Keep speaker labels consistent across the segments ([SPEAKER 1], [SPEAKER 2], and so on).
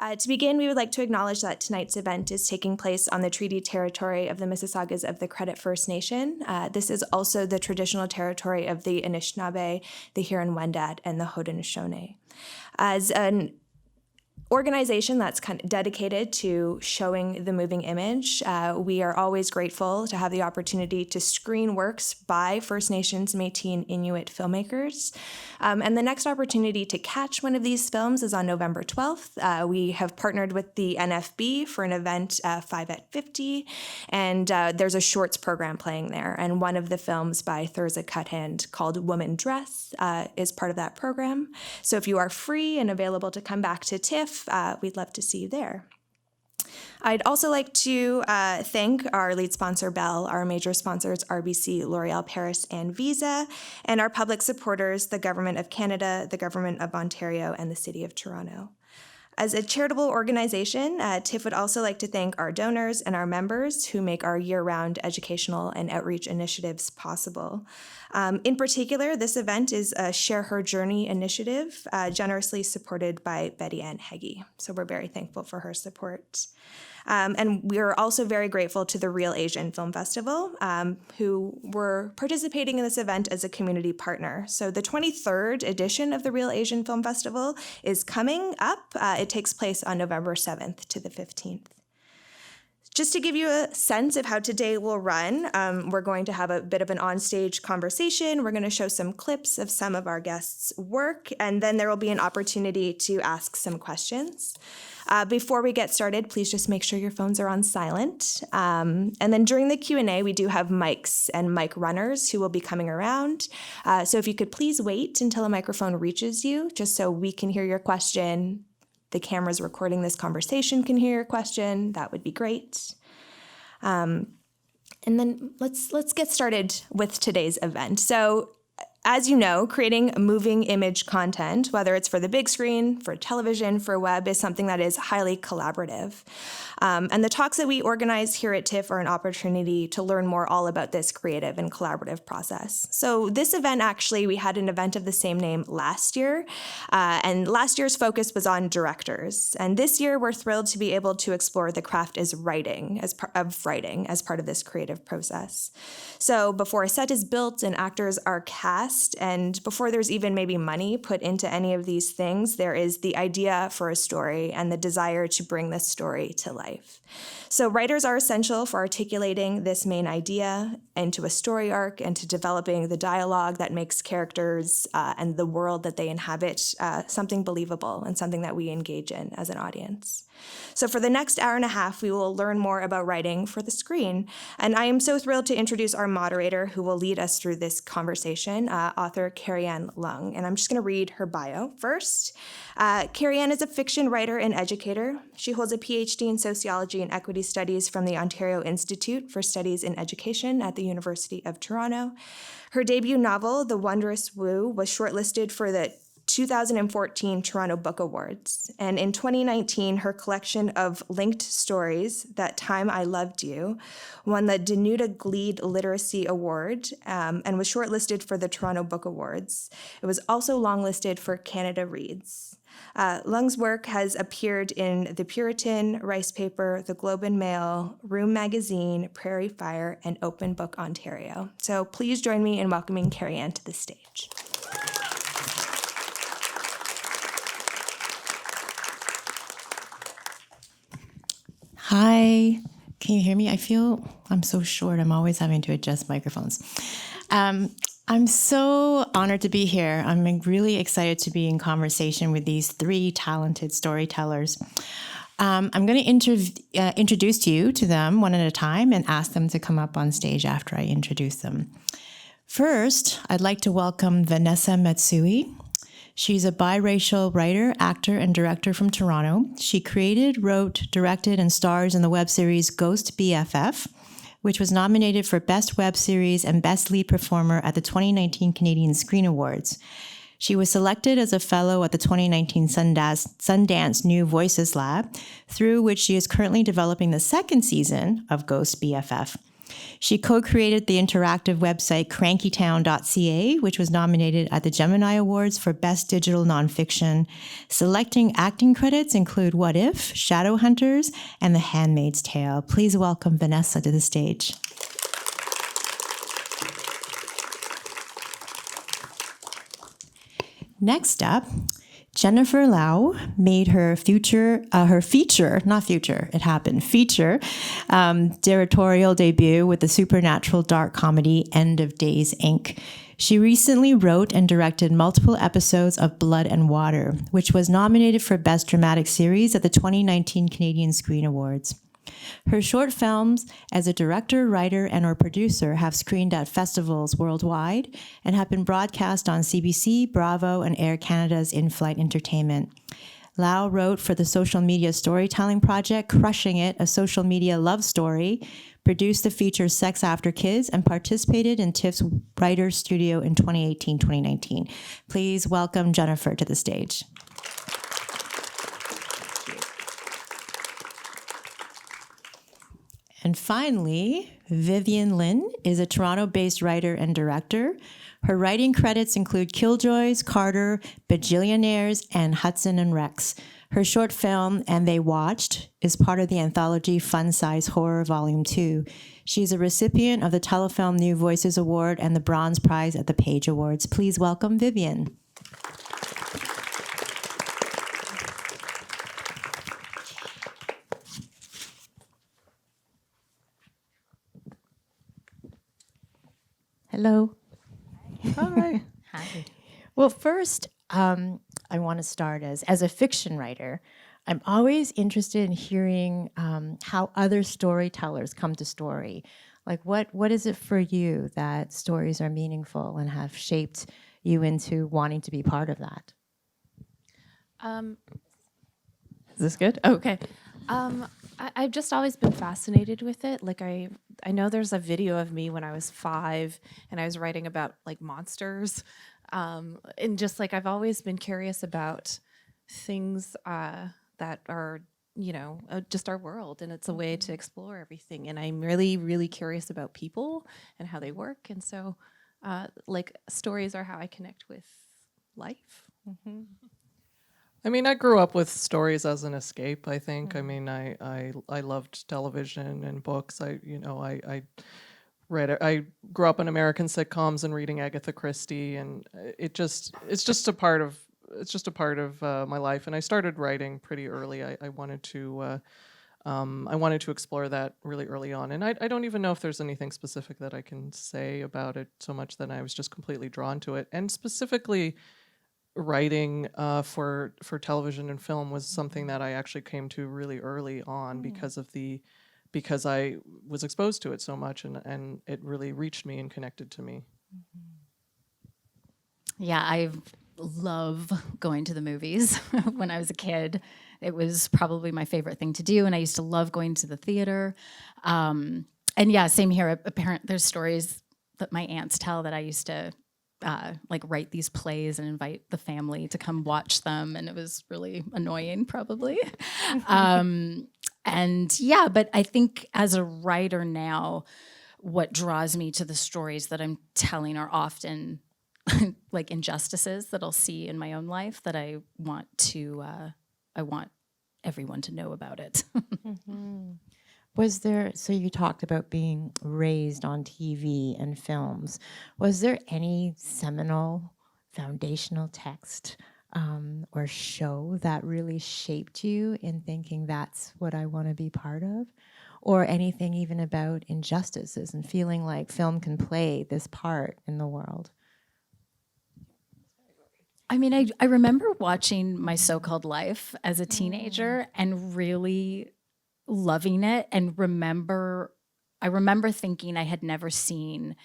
[SPEAKER 1] To begin, we would like to acknowledge that tonight's event is taking place on the treaty territory of the Mississaugas of the Credit First Nation. This is also the traditional territory of the Anishinaabe, the Huron-Wendat, and the Haudenosaunee. As an organization that's kind of dedicated to showing the moving image, we are always grateful to have the opportunity to screen works by First Nations, Métis, and Inuit filmmakers. And the next opportunity to catch one of these films is on November 12th. We have partnered with the NFB for an event, 5 at 50, and there's a shorts program playing there. And one of the films by Thurza Cuthand called Woman Dress is part of that program. So if you are free and available to come back to TIFF, we'd love to see you there. I'd also like to thank our lead sponsor, Bell, our major sponsors, RBC, L'Oreal Paris, and Visa, and our public supporters, the Government of Canada, the Government of Ontario, and the City of Toronto. As a charitable organization, TIFF would also like to thank our donors and our members who make our year-round educational and outreach initiatives possible. In particular, this event is a Share Her Journey initiative, generously supported by Betty-Ann Heggie. So we're very thankful for her support. And we are also very grateful to the Real Asian Film Festival, who were participating in this event as a community partner. So the 23rd edition of the Real Asian Film Festival is coming up. It takes place on November 7th to the 15th. Just to give you a sense of how today will run, we're going to have a bit of an onstage conversation. We're going to show some clips of some of our guests' work, and then there will be an opportunity to ask some questions. Before we get started, please just make sure your phones are on silent. And then during the Q&A, we do have mics and mic runners who will be coming around. So if you could please wait until a microphone reaches you, just so we can hear your question. The cameras recording this conversation can hear your question. That would be great. And then let's get started with today's event. So as you know, creating moving image content, whether it's for the big screen, for television, for web, is something that is highly collaborative. And the talks that we organize here at TIFF are an opportunity to learn more all about this creative and collaborative process. So this event, actually, we had an event of the same name last year, and last year's focus was on directors. And this year, we're thrilled to be able to explore the craft as writing as part of this creative process. So before a set is built and actors are cast, and before there's even maybe money put into any of these things, there is the idea for a story and the desire to bring this story to life. So writers are essential for articulating this main idea into a story arc and to developing the dialogue that makes characters and the world that they inhabit something believable and something that we engage in as an audience. So for the next hour and a half, we will learn more about writing for the screen. And I am so thrilled to introduce our moderator who will lead us through this conversation, author Carrianne Leung. And I'm just going to read her bio first. Carrianne is a fiction writer and educator. She holds a PhD in sociology and equity studies from the Ontario Institute for Studies in Education at the University of Toronto. Her debut novel, The Wondrous Woo, was shortlisted for the 2014 Toronto Book Awards. And in 2019, her collection of linked stories, That Time I Loved You, won the Danuta Gleed Literacy Award and was shortlisted for the Toronto Book Awards. It was also longlisted for Canada Reads. Leung's work has appeared in The Puritan, Rice Paper, The Globe and Mail, Room Magazine, Prairie Fire, and Open Book Ontario. So please join me in welcoming Carrianne to the stage.
[SPEAKER 2] Hi, can you hear me? I feel I'm so short. I'm always having to adjust microphones. I'm so honored to be here. I'm really excited to be in conversation with these three talented storytellers. I'm going to introduce you to them one at a time and ask them to come up on stage after I introduce them. First, I'd like to welcome Vanessa Matsui. She's a biracial writer, actor, and director from Toronto. She created, wrote, directed, and stars in the web series Ghost BFF, which was nominated for Best Web Series and Best Lead Performer at the 2019 Canadian Screen Awards. She was selected as a fellow at the 2019 Sundance New Voices Lab, through which she is currently developing the second season of Ghost BFF. She co-created the interactive website crankytown.ca, which was nominated at the Gemini Awards for Best Digital Nonfiction. Selecting acting credits include What If, Shadowhunters, and The Handmaid's Tale. Please welcome Vanessa to the stage. Next up, Jennifer Liao made her feature directorial debut with the supernatural dark comedy End of Days, Inc. She recently wrote and directed multiple episodes of Blood and Water, which was nominated for Best Dramatic Series at the 2019 Canadian Screen Awards. Her short films as a director, writer, and/or producer have screened at festivals worldwide and have been broadcast on CBC, Bravo, and Air Canada's in-flight entertainment. Liao wrote for the social media storytelling project Crushing It, a social media love story, produced the feature Sex After Kids, and participated in TIFF's Writers Studio in 2018-2019. Please welcome Jennifer to the stage. And finally, Vivian Lin is a Toronto-based writer and director. Her writing credits include Killjoys, Carter, Bajillionaires, and Hudson and Rex. Her short film, And They Watched, is part of the anthology Fun Size Horror Volume 2. She's a recipient of the Telefilm New Voices Award and the Bronze Prize at the Page Awards. Please welcome Vivian. Hello.
[SPEAKER 3] Hi.
[SPEAKER 2] Hi. Well, first, I want to start as a fiction writer. I'm always interested in hearing how other storytellers come to story. Like, what is it for you that stories are meaningful and have shaped you into wanting to be part of that?
[SPEAKER 3] Is this good? Okay. I've just always been fascinated with it. Like I know there's a video of me when I was 5 and I was writing about like monsters. And just like I've always been curious about things that are, just our world, and it's a way to explore everything. And I'm really, really curious about people and how they work. And so like stories are how I connect with life.
[SPEAKER 2] Mm-hmm.
[SPEAKER 4] I mean, I grew up with stories as an escape, I think. I mean, I loved television and books. I grew up in American sitcoms and reading Agatha Christie, and it's just a part of my life. And I started writing pretty early. I wanted to explore that really early on. And I don't even know if there's anything specific that I can say about it, so much that I was just completely drawn to it. And specifically, writing for television and film was something that I actually came to really early on because I was exposed to it so much, and it really reached me and connected to me.
[SPEAKER 5] Yeah, I love going to the movies. When I was a kid, it was probably my favorite thing to do, and I used to love going to the theater. And yeah, same here. There's stories that my aunts tell that I used to like write these plays and invite the family to come watch them, and it was really annoying, probably. And yeah, but I think as a writer now, what draws me to the stories that I'm telling are often like injustices that I'll see in my own life that I want everyone to know about it.
[SPEAKER 2] Mm-hmm. Was there, so you talked about being raised on TV and films. Was there any seminal foundational text or show that really shaped you in thinking that's what I want to be part of? Or anything even about injustices and feeling like film can play this part in the world?
[SPEAKER 5] I mean, I remember watching My So-Called Life as a teenager and really loving it, and I remember thinking I had never seen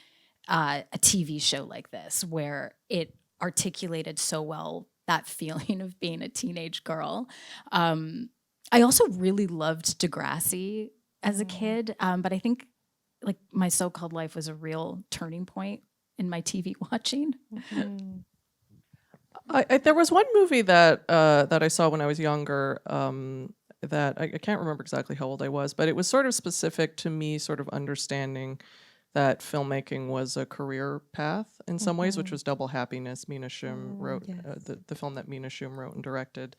[SPEAKER 5] a TV show like this where it articulated so well that feeling of being a teenage girl. I also really loved Degrassi as a kid, but I think like My So-Called Life was a real turning point in my TV watching.
[SPEAKER 2] Mm-hmm.
[SPEAKER 4] There was one movie that I saw when I was younger, that I can't remember exactly how old I was, but it was sort of specific to me, sort of understanding that filmmaking was a career path in some ways, which was Double Happiness. Mina Shum wrote the film that Mina Shum wrote and directed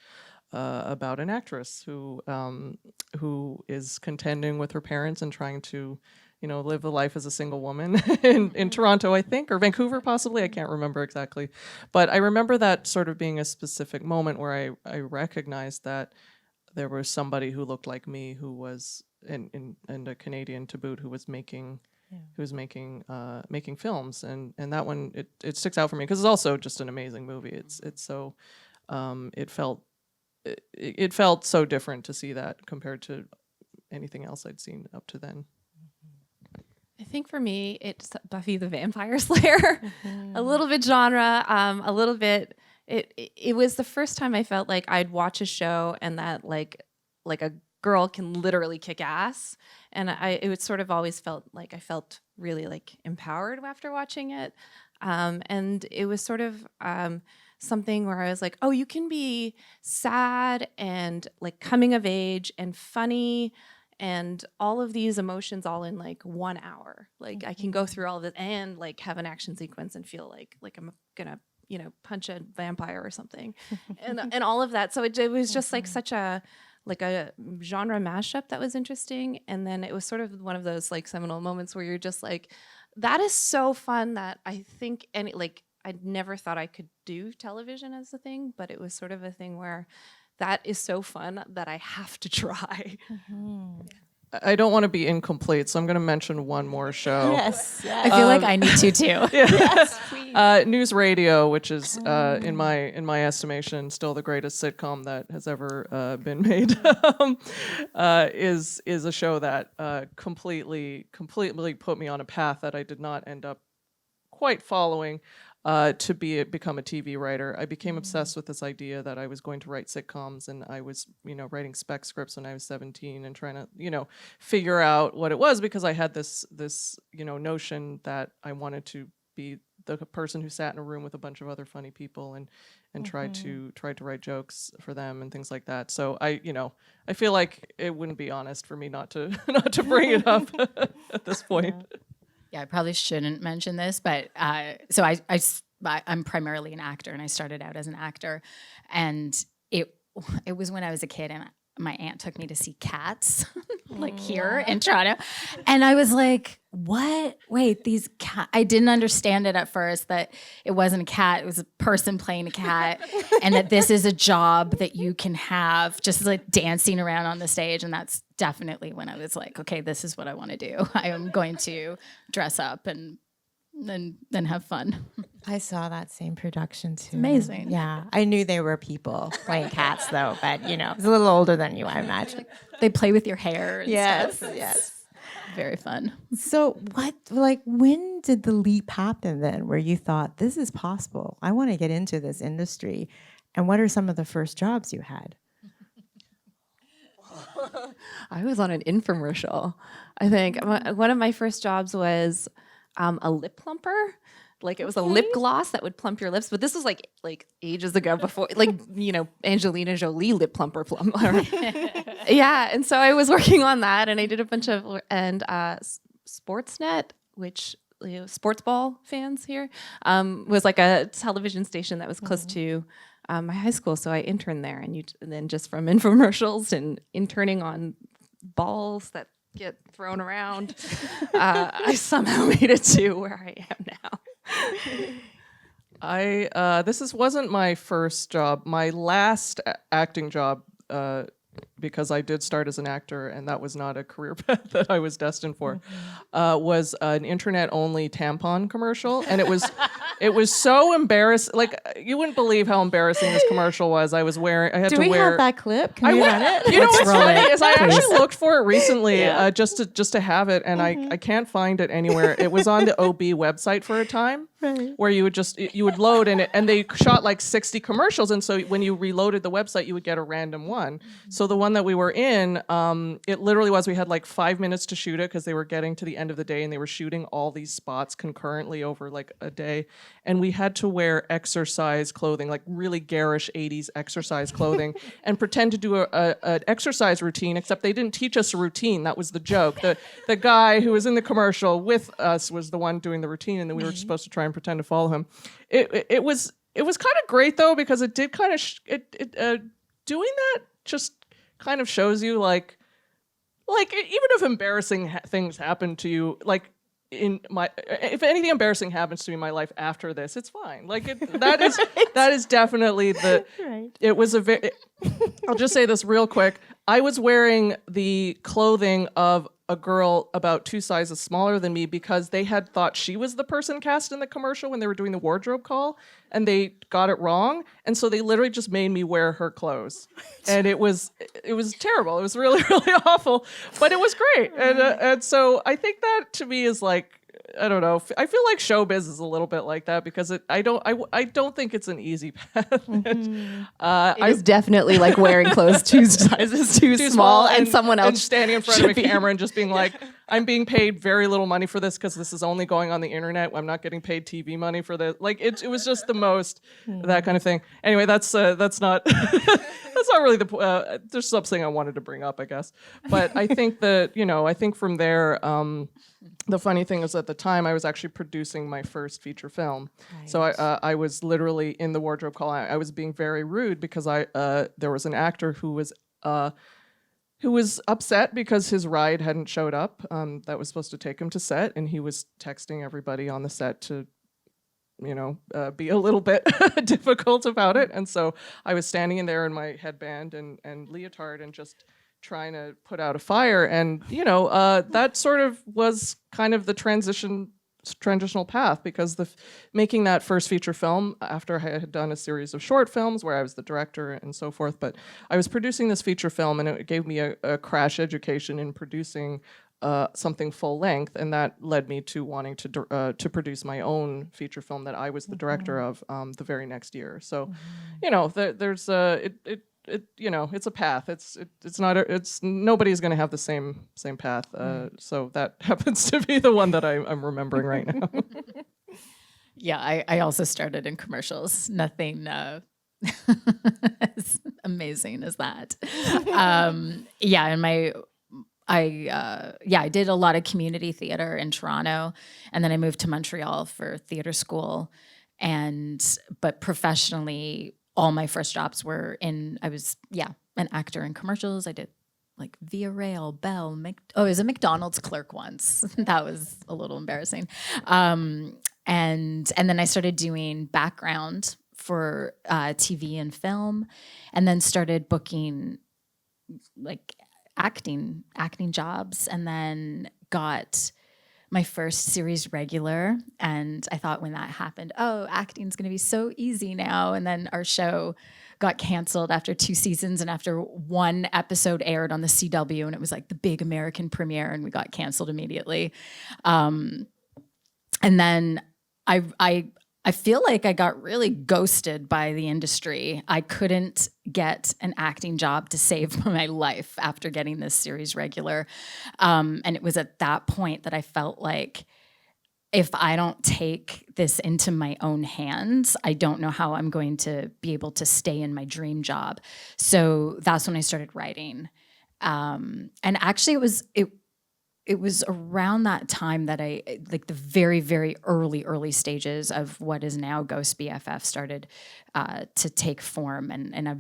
[SPEAKER 4] about an actress who is contending with her parents and trying to, live a life as a single woman in Toronto, I think, or Vancouver possibly. I can't remember exactly. But I remember that sort of being a specific moment where I recognized that there was somebody who looked like me who was, and a Canadian to boot, who was making making films, and that one it sticks out for me because it's also just an amazing movie. It's so it felt so different to see that compared to anything else I'd seen up to then.
[SPEAKER 3] I think for me, it's Buffy the Vampire Slayer. A little bit genre, a little bit. It was the first time I felt like I'd watch a show and that like a girl can literally kick ass, and it would sort of always felt like I felt really like empowered after watching it, and it was sort of something where I was like, oh, you can be sad and like coming of age and funny and all of these emotions all in like 1 hour. Like I can go through all of it and like have an action sequence and feel like I'm gonna punch a vampire or something, and all of that. So it was just like such a genre mashup that was interesting. And then it was sort of one of those like seminal moments where you're just like, that is so fun that I think I never thought I could do television as a thing, but it was sort of a thing where that is so fun that I have to try.
[SPEAKER 4] I don't want to be incomplete, so I'm going to mention one more show.
[SPEAKER 2] Yes.
[SPEAKER 5] I feel like I need to too.
[SPEAKER 2] Yes, please.
[SPEAKER 4] News Radio, which is in my estimation still the greatest sitcom that has ever been made, is a show that completely put me on a path that I did not end up quite following. To become a TV writer. I became obsessed with this idea that I was going to write sitcoms, and I was, writing spec scripts when I was 17 and trying to, figure out what it was, because I had this notion that I wanted to be the person who sat in a room with a bunch of other funny people and tried to write jokes for them and things like that. So I feel like it wouldn't be honest for me not to bring it up at this point.
[SPEAKER 5] Yeah, I probably shouldn't mention this, but so I'm primarily an actor, and I started out as an actor, and it was when I was a kid, and my aunt took me to see Cats, like here in Toronto, and I was like, "What? Wait, these cat?" I didn't understand it at first, that it wasn't a cat; it was a person playing a cat, and that this is a job that you can have just like dancing around on the stage, and that's definitely when I was like, okay, this is what I want to do. I am going to dress up and then have fun.
[SPEAKER 2] I saw that same production too. It's
[SPEAKER 5] amazing.
[SPEAKER 2] Yeah. I knew they were people playing cats though, but I was a little older than you, I imagine.
[SPEAKER 5] They play with your hair and stuff.
[SPEAKER 2] Yes.
[SPEAKER 5] Very fun.
[SPEAKER 2] So when did the leap happen then, where you thought, this is possible? I want to get into this industry. And what are some of the first jobs you had?
[SPEAKER 3] I was on an infomercial. I think one of my first jobs was a lip plumper. Like it was a lip gloss that would plump your lips, but this was like ages ago, before Angelina Jolie lip plumper. Yeah, and so I was working on that, and I did a bunch of Sportsnet, which sports ball fans here, was like a television station that was close to my high school, so I interned there, and then just from infomercials and interning on balls that get thrown around, I somehow made it to where I am now.
[SPEAKER 4] This wasn't my first job. My last acting job, because I did start as an actor, and that was not a career path that I was destined for, was an internet-only tampon commercial, and it was so embarrassing. Like, you wouldn't believe how embarrassing this commercial was. I had to wear.
[SPEAKER 2] Do we have that clip? Can we run it?
[SPEAKER 4] You know what's funny is I actually looked for it recently, just to have it, and I can't find it anywhere. It was on the OB website for a time. Right. Where you would load and they shot like 60 commercials, and so when you reloaded the website, you would get a random one. So the one that we were in, it literally was, we had like 5 minutes to shoot it because they were getting to the end of the day and they were shooting all these spots concurrently over like a day, and we had to wear exercise clothing, like really garish 80s exercise clothing, and pretend to do an exercise routine, except they didn't teach us a routine. That was the joke. The guy who was in the commercial with us was the one doing the routine, and then we were supposed to try and pretend to follow him. It was kind of great, though, because it did kind of doing that just kind of shows you like even if embarrassing things happen to you, like if anything embarrassing happens to me in my life after this, it's fine. Like that is definitely the right. It was a very I'll just say this real quick. I was wearing the clothing of a girl about 2 sizes smaller than me because they had thought she was the person cast in the commercial when they were doing the wardrobe call, and they got it wrong. And so they literally just made me wear her clothes. And it was terrible. It was really, really awful, but it was great. And so I think that to me is like, I don't know. I feel like showbiz is a little bit like that because I don't think it's an easy path.
[SPEAKER 3] It is definitely like wearing clothes 2 sizes too small and someone else
[SPEAKER 4] and standing in front of a camera and just being like, I'm being paid very little money for this because this is only going on the internet. I'm not getting paid TV money for this. Like it was just the most that kind of thing. Anyway, that's not that's not really the there's something I wanted to bring up, I guess. But I think that I think from there. The funny thing is, at the time, I was actually producing my first feature film. Right. So I was literally in the wardrobe call. I was being very rude because there was an actor who was upset because his ride hadn't showed up. That was supposed to take him to set, and he was texting everybody on the set to, be a little bit difficult about it. And so I was standing in there in my headband and leotard and just trying to put out a fire, and that sort of was kind of the transitional path, because making that first feature film after I had done a series of short films where I was the director and so forth, but I was producing this feature film, and it gave me a crash education in producing something full length, and that led me to wanting to produce my own feature film that I was the director of the very next year. So, there's it's a path. It's nobody's going to have the same path. So that happens to be the one that I'm remembering right now.
[SPEAKER 5] Yeah, I also started in commercials. Nothing as amazing as that. I did a lot of community theater in Toronto, and then I moved to Montreal for theater school. But professionally, all my first jobs were I was an actor in commercials. I did like Via Rail, Bell, I was a McDonald's clerk once. That was a little embarrassing. And then I started doing background for TV and film, and then started booking like acting jobs, and then got my first series regular. And I thought when that happened, acting's going to be so easy now. And then our show got canceled after 2 seasons, and after 1 episode aired on the CW, and it was like the big American premiere, and we got canceled immediately. And then I feel like I got really ghosted by the industry. I couldn't get an acting job to save my life after getting this series regular. And it was at that point that I felt like, if I don't take this into my own hands, I don't know how I'm going to be able to stay in my dream job. So that's when I started writing. And actually it was around that time that I, like the very, very early stages of what is now Ghost BFF started to take form. And I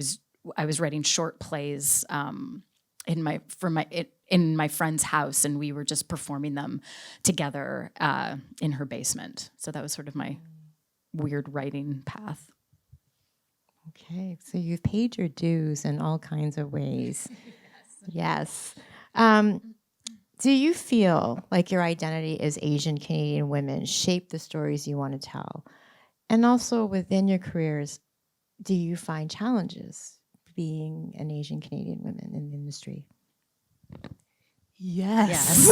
[SPEAKER 5] was writing short plays in my friend's house, and we were just performing them together in her basement. So that was sort of my weird writing path.
[SPEAKER 2] Okay, so you've paid your dues in all kinds of ways. Yes. Do you feel like your identity as Asian Canadian women shaped the stories you want to tell? And also within your careers, do you find challenges being an Asian Canadian woman in the industry?
[SPEAKER 3] Yes.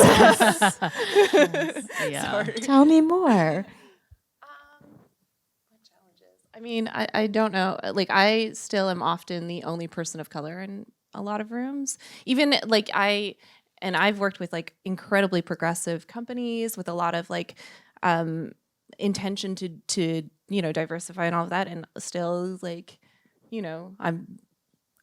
[SPEAKER 2] Yeah. Sorry. Tell me more.
[SPEAKER 3] I mean, I don't know. Like, I still am often the only person of color in a lot of rooms. Even like I've worked with like incredibly progressive companies with a lot of like intention to diversify and all of that, and still like,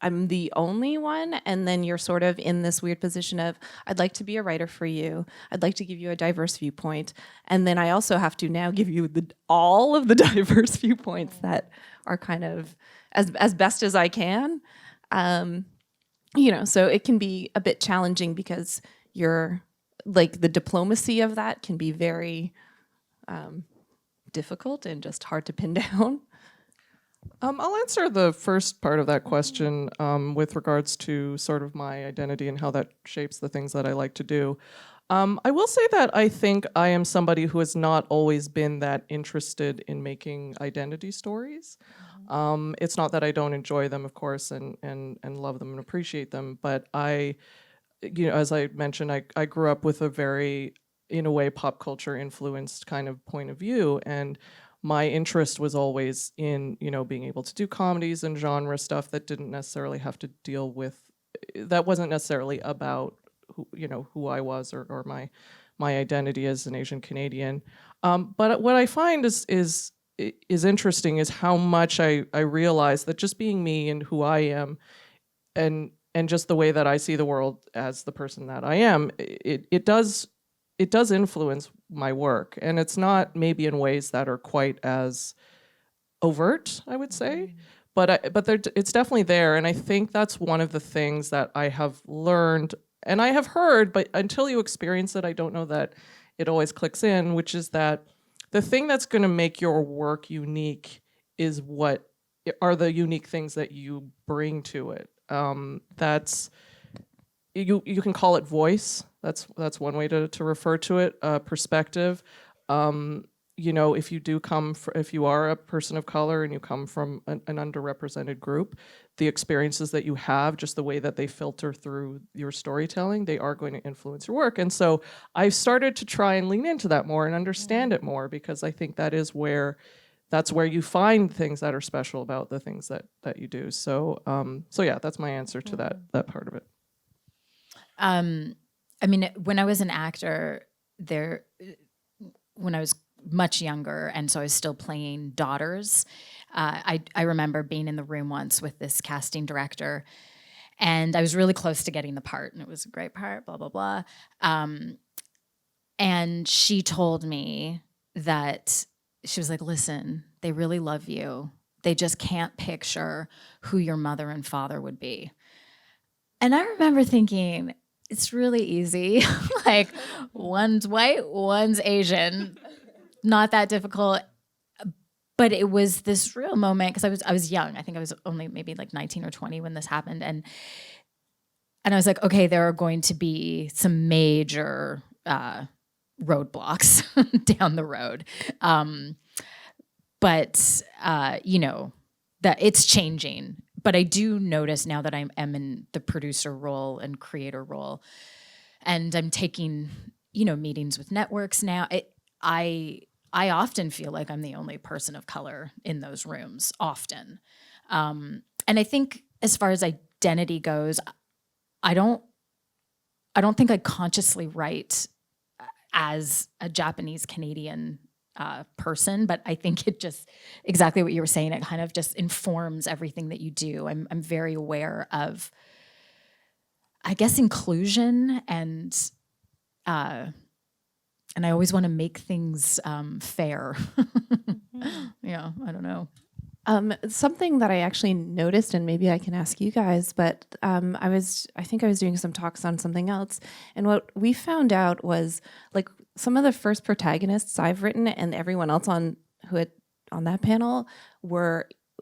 [SPEAKER 3] I'm the only one, and then you're sort of in this weird position of, I'd like to be a writer for you. I'd like to give you a diverse viewpoint, and then I also have to now give you all of the diverse viewpoints that are kind of as best as I can. So it can be a bit challenging because you're like the diplomacy of that can be very difficult and just hard to pin down.
[SPEAKER 4] I'll answer the first part of that question with regards to sort of my identity and how that shapes the things that I like to do. I will say that I think I am somebody who has not always been that interested in making identity stories. It's not that I don't enjoy them, of course, and love them and appreciate them, but as I mentioned, I grew up with a very, in a way, pop culture influenced kind of point of view, and my interest was always in, being able to do comedies and genre stuff that didn't necessarily have to deal with, that wasn't necessarily about who I was or my identity as an Asian Canadian. But what I find is interesting is how much I realize that just being me and who I am, and just the way that I see the world as the person that I am, it does influence my work, and it's not maybe in ways that are quite as overt, I would say, but it's definitely there, and I think that's one of the things that I have learned, and I have heard, but until you experience it, I don't know that it always clicks in, which is that the thing that's going to make your work unique is what are the unique things that you bring to it. That's you can call it voice. That's one way to refer to it. Perspective. If you are a person of color and you come from an underrepresented group, the experiences that you have, just the way that they filter through your storytelling, they are going to influence your work. And so I've started to try and lean into that more and understand it more, because I think that's where you find things that are special about the things that you do. So yeah, that's my answer to that part of it.
[SPEAKER 5] When I was an actor, when I was much younger, and so I was still playing daughters, I remember being in the room once with this casting director, and I was really close to getting the part, and it was a great part, blah, blah, blah. And she told me that, she was like, listen, they really love you. They just can't picture who your mother and father would be. And I remember thinking, it's really easy. Like, one's white, one's Asian. Not that difficult. But it was this real moment, because I was young. I think I was only maybe like 19 or 20 when this happened. And I was like, okay, there are going to be some major roadblocks down the road. But that it's changing. But I do notice now that I am in the producer role and creator role, and I'm taking, meetings with networks now. I often feel like I'm the only person of color in those rooms, often. And I think as far as identity goes, I don't think I consciously write as a Japanese Canadian person, but I think it just, exactly what you were saying, it kind of just informs everything that you do. I'm very aware of, I guess, inclusion, and I always want to make things fair. Yeah, I don't know.
[SPEAKER 3] Something that I actually noticed, and maybe I can ask you guys, but I think I was doing some talks on something else, and what we found out was, like, some of the first protagonists I've written, and everyone else on that panel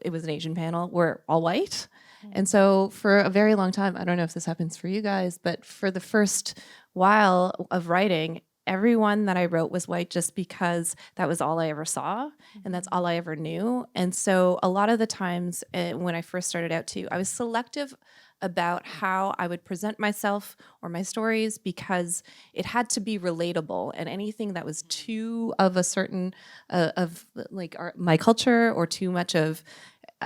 [SPEAKER 3] it was an Asian panel, were all white. And so for a very long time, I don't know if this happens for you guys, but for the first while of writing, everyone that I wrote was white, just because that was all I ever saw, and that's all I ever knew. And so a lot of the times when I first started out too, I was selective about how I would present myself or my stories, because it had to be relatable, and anything that was too of a certain of like my culture, or too much of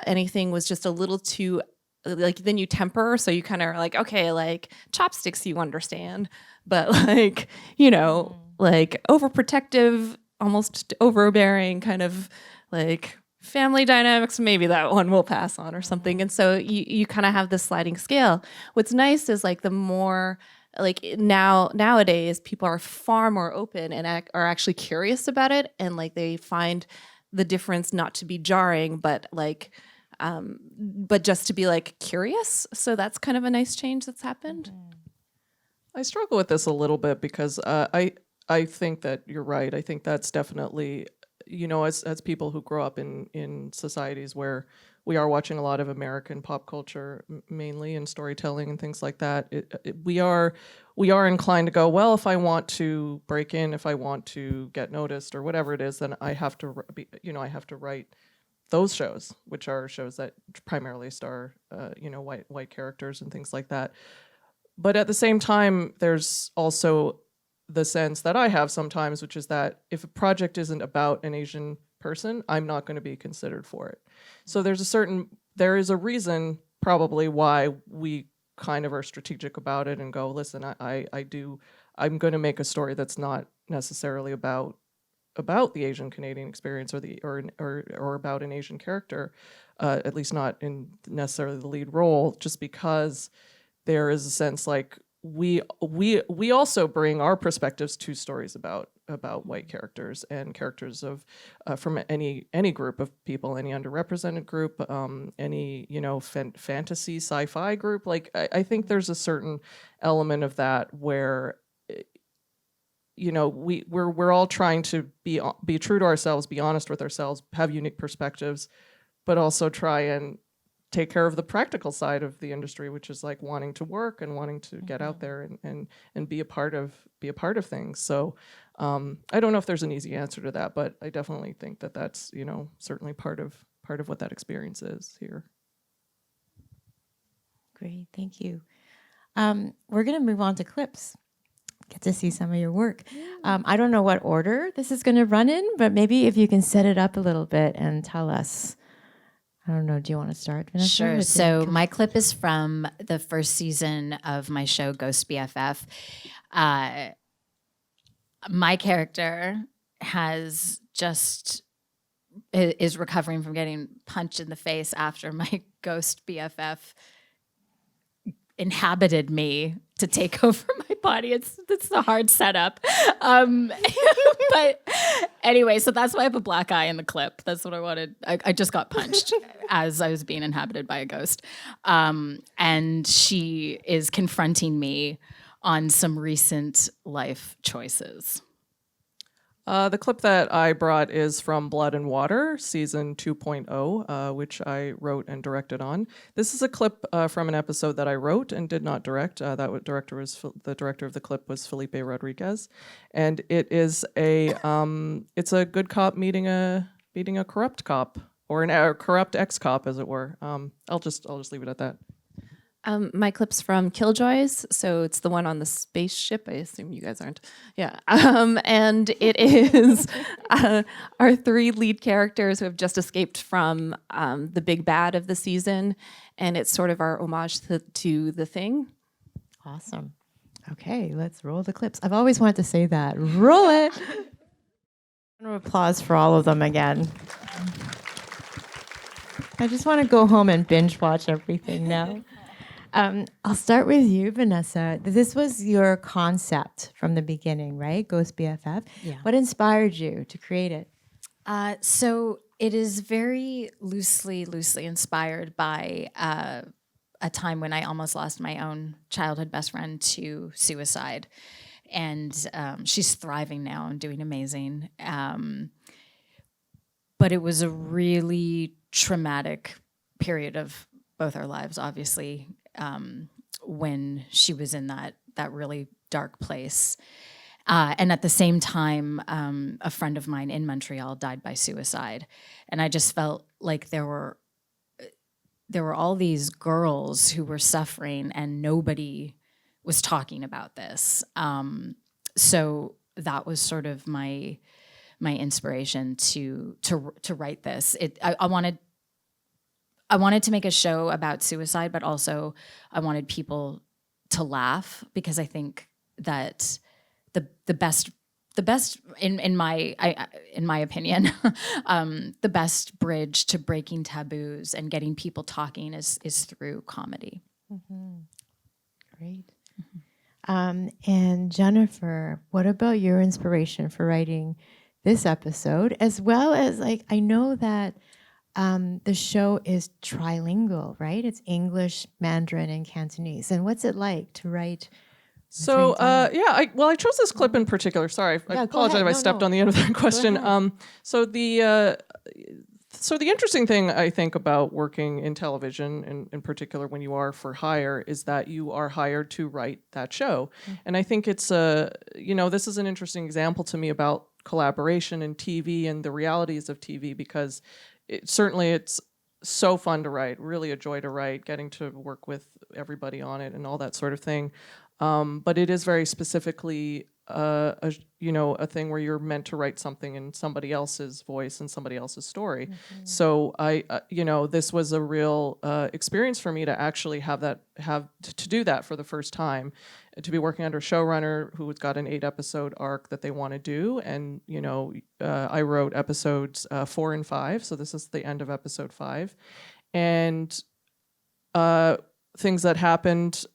[SPEAKER 3] anything, was just a little too, like, then you temper, so you kind of are like, okay, like chopsticks, you understand, but like, like overprotective almost overbearing kind of like family dynamics, maybe that one will pass on or something. And so you kind of have this sliding scale. What's nice is like the more like nowadays people are far more open and are actually curious about it, and like they find the difference not to be jarring, but like but just to be like curious. So that's kind of a nice change that's happened.
[SPEAKER 4] I struggle with this a little bit because I think that you're right. I think that's definitely, you know, as people who grow up in societies where we are watching a lot of American pop culture, mainly in storytelling and things like that, we are inclined to go, well, if I want to break in, if I want to get noticed or whatever it is, then I have to I have to write those shows, which are shows that primarily star white characters and things like that. But at the same time, there's also the sense that I have sometimes, which is that if a project isn't about an Asian person, I'm not going to be considered for it. So there is a reason probably why we kind of are strategic about it and go, listen, I'm going to make a story that's not necessarily about the Asian Canadian experience or about an Asian character, at least not in necessarily the lead role, just because there is a sense like we also bring our perspectives to stories about white characters and characters of from any group of people, any underrepresented group, any fantasy sci-fi group. Like I think there's a certain element of that where we're all trying to be true to ourselves, be honest with ourselves, have unique perspectives, but also try and take care of the practical side of the industry, which is like wanting to work and wanting to get out there and be a part of things. So I don't know if there's an easy answer to that, but I definitely think that that's certainly part of what that experience is here.
[SPEAKER 2] Great, thank you. We're going to move on to clips. Get to see some of your work. I don't know what order this is going to run in, but maybe if you can set it up a little bit and tell us. I don't know. Do you want to start, Vanessa?
[SPEAKER 5] Sure. So my clip is from the first season of my show, Ghost BFF. My character is recovering from getting punched in the face after my ghost BFF inhabited me to take over my body. It's a hard setup. But anyway, so that's why I have a black eye in the clip. That's what I wanted. I just got punched as I was being inhabited by a ghost. And she is confronting me on some recent life choices.
[SPEAKER 4] The clip that I brought is from Blood and Water, season 2.0, which I wrote and directed on. This is a clip from an episode that I wrote and did not direct. The director of the clip was Felipe Rodriguez, and it is it's a good cop meeting a corrupt cop, or a corrupt ex-cop, as it were. I'll just leave it at that.
[SPEAKER 3] My clip's from Killjoys, so it's the one on the spaceship. I assume you guys aren't. Yeah. And it is our three lead characters who have just escaped from the big bad of the season, and it's sort of our homage to The Thing.
[SPEAKER 2] Awesome. Okay, let's roll the clips. I've always wanted to say that. Roll it. Round of applause for all of them again. I just want to go home and binge watch everything now. I'll start with you, Vanessa. This was your concept from the beginning, right? Ghost BFF.
[SPEAKER 5] Yeah.
[SPEAKER 2] What inspired you to create it?
[SPEAKER 5] So it is very loosely inspired by a time when I almost lost my own childhood best friend to suicide. And she's thriving now and doing amazing. But it was a really traumatic period of both our lives, obviously, when she was in that really dark place. And at the same time, a friend of mine in Montreal died by suicide. And I just felt like there were all these girls who were suffering and nobody was talking about this. So that was sort of my inspiration to write this. I wanted to make a show about suicide, but also I wanted people to laugh, because I think that the best the best in my opinion, the best bridge to breaking taboos and getting people talking is through comedy.
[SPEAKER 2] Great. And Jennifer, what about your inspiration for writing this episode, as well as, like, I know that the show is trilingual, right? It's English, Mandarin, and Cantonese. And what's it like to write?
[SPEAKER 4] So I chose this clip in particular. Sorry, I apologize if I stepped on the end of that question. So the interesting thing I think about working in television, in particular when you are for hire, is that you are hired to write that show. And I think it's this is an interesting example to me about collaboration in TV and the realities of TV, because it's so fun to write, really a joy to write, getting to work with everybody on it and all that sort of thing. But it is very specifically a thing where you're meant to write something in somebody else's voice and somebody else's story. So this was a real experience for me to actually to do that for the first time, to be working under a showrunner who's got an 8-episode arc that they want to do. And, I wrote episodes 4 and 5. So this is the end of episode 5. And things that happened,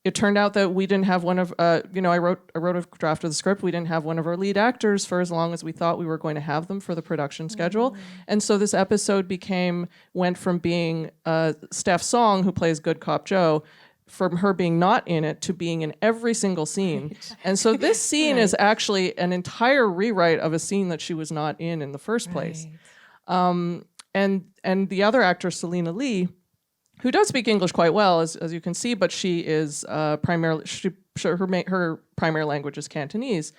[SPEAKER 4] it turned out that we didn't have one of, I wrote a draft of the script. We didn't have one of our lead actors for as long as we thought we were going to have them for the production schedule. And so this episode went from being Steph Song, who plays Good Cop Joe, from her being not in it to being in every single scene. And so this scene is actually an entire rewrite of a scene that she was not in the first place. And the other actor, Selena Lee, who does speak English quite well, as you can see, but she is primarily her primary language is Cantonese,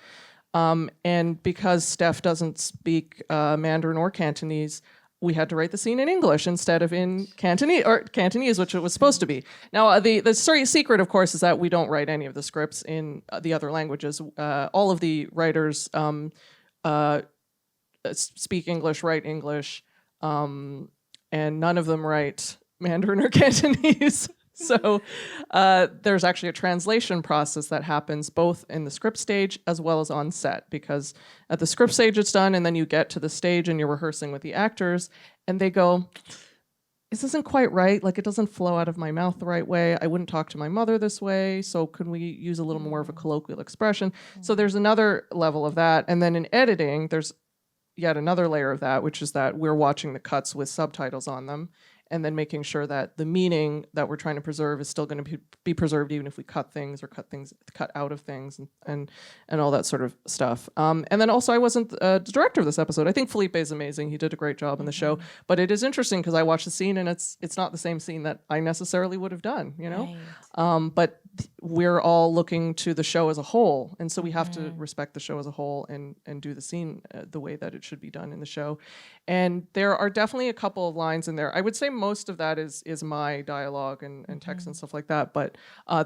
[SPEAKER 4] and because Steph doesn't speak Mandarin or Cantonese, we had to write the scene in English instead of in Cantonese, which it was supposed to be. Now, the secret, of course, is that we don't write any of the scripts in the other languages. All of the writers speak English, write English, and none of them write Mandarin or Cantonese. So there's actually a translation process that happens both in the script stage as well as on set, because at the script stage it's done, and then you get to the stage and you're rehearsing with the actors, and they go, this isn't quite right, like it doesn't flow out of my mouth the right way. I wouldn't talk to my mother this way, so can we use a little more of a colloquial expression? So there's another level of that. And then in editing, there's yet another layer of that, which is that we're watching the cuts with subtitles on them, and then making sure that the meaning that we're trying to preserve is still going to be preserved, even if we cut out of things and all that sort of stuff. And then also, I wasn't the director of this episode. I think Felipe is amazing. He did a great job in the show. But it is interesting because I watched the scene and it's not the same scene that I necessarily would have done, Right. But we're all looking to the show as a whole, and so we have to respect the show as a whole and do the scene the way that it should be done in the show. And there are definitely a couple of lines in there. I would say most of that is my dialogue and text and stuff like that, but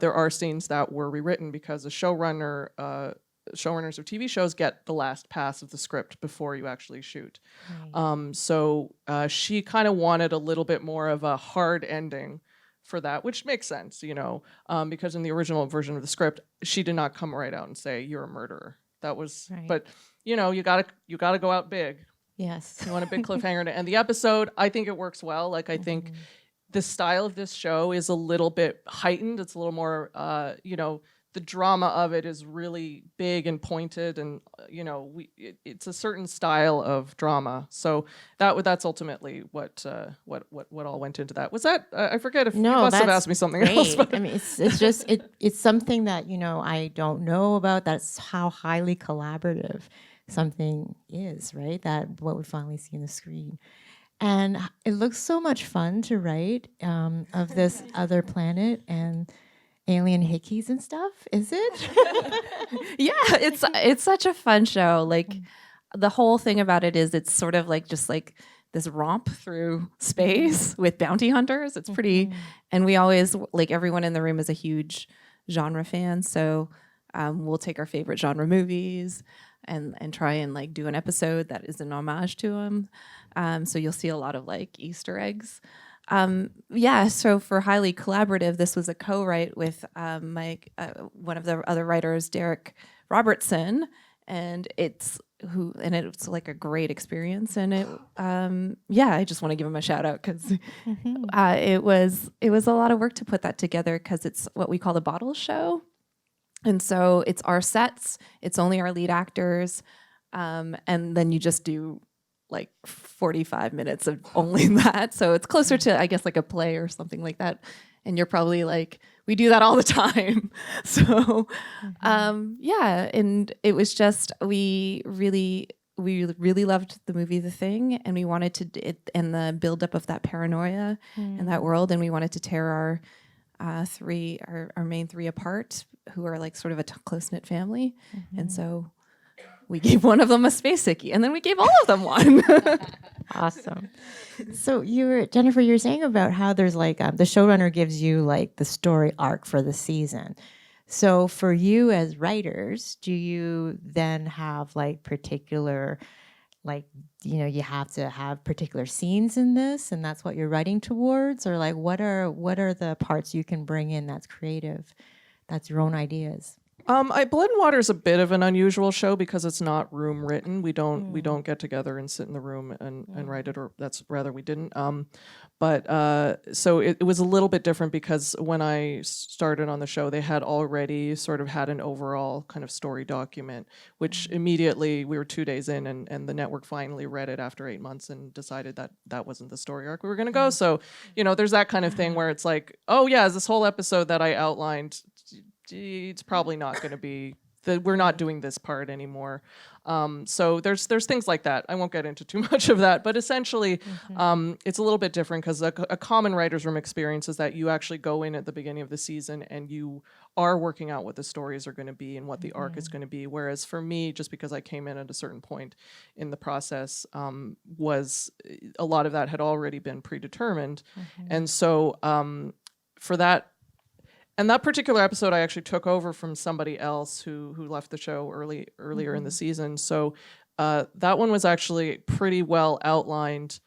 [SPEAKER 4] there are scenes that were rewritten because the showrunners of TV shows get the last pass of the script before you actually shoot. Right. So she kind of wanted a little bit more of a hard ending for that, which makes sense, because in the original version of the script, she did not come right out and say, you're a murderer. That was, right. But you gotta go out big.
[SPEAKER 2] Yes.
[SPEAKER 4] You want a big cliffhanger to end the episode. I think it works well. Like, I think the style of this show is a little bit heightened. It's a little more, the drama of it is really big and pointed, and it's a certain style of drama. So that's ultimately what all went into that. Was that I forget if you must have asked me something else. But.
[SPEAKER 2] I mean, it's just it's something that I don't know about. That's how highly collaborative something is, right? That what we finally see on the screen. And it looks so much fun to write of this other planet and alien hickeys and stuff, is it?
[SPEAKER 3] Yeah, it's such a fun show. Like, the whole thing about it is it's sort of like just like this romp through space with bounty hunters. It's pretty, and we always, like, everyone in the room is a huge genre fan, so we'll take our favorite genre movies and try and like do an episode that is an homage to them. So you'll see a lot of like Easter eggs. So for Highly Collaborative, this was a co-write with one of the other writers, Derek Robertson, and it's like a great experience, and I just want to give him a shout out because it was a lot of work to put that together, because it's what we call the bottle show, and so it's our sets, it's only our lead actors, and then you just do like 45 minutes of only that, so it's closer to, I guess, like a play or something like that. And you're probably like, we do that all the time. So, and it was just, we really loved the movie The Thing, and we wanted to, and the buildup of that paranoia in that world, and we wanted to tear our main three apart, who are like sort of a close-knit family. And so we gave one of them a space hickey, and then we gave all of them one.
[SPEAKER 2] Awesome. So Jennifer, you're saying about how there's like the showrunner gives you like the story arc for the season. So for you as writers, do you then have like particular, like, you have to have particular scenes in this, and that's what you're writing towards, or like what are the parts you can bring in that's creative, that's your own ideas?
[SPEAKER 4] Blood and Water is a bit of an unusual show because it's not room written. We don't get together and sit in the room and write it, or we didn't. So it was a little bit different because when I started on the show, they had already sort of had an overall kind of story document, which immediately we were 2 days in, and the network finally read it after 8 months and decided that wasn't the story arc we were going to go. So, there's that kind of thing where it's like, oh yeah, this whole episode that I outlined, it's probably not going to be we're not doing this part anymore. So there's things like that. I won't get into too much of that, but essentially it's a little bit different because a common writer's room experience is that you actually go in at the beginning of the season and you are working out what the stories are going to be and what the arc is going to be. Whereas for me, just because I came in at a certain point in the process, was a lot of that had already been predetermined. And so for that, and that particular episode, I actually took over from somebody else who left the show earlier in the season. So that one was actually pretty well outlined.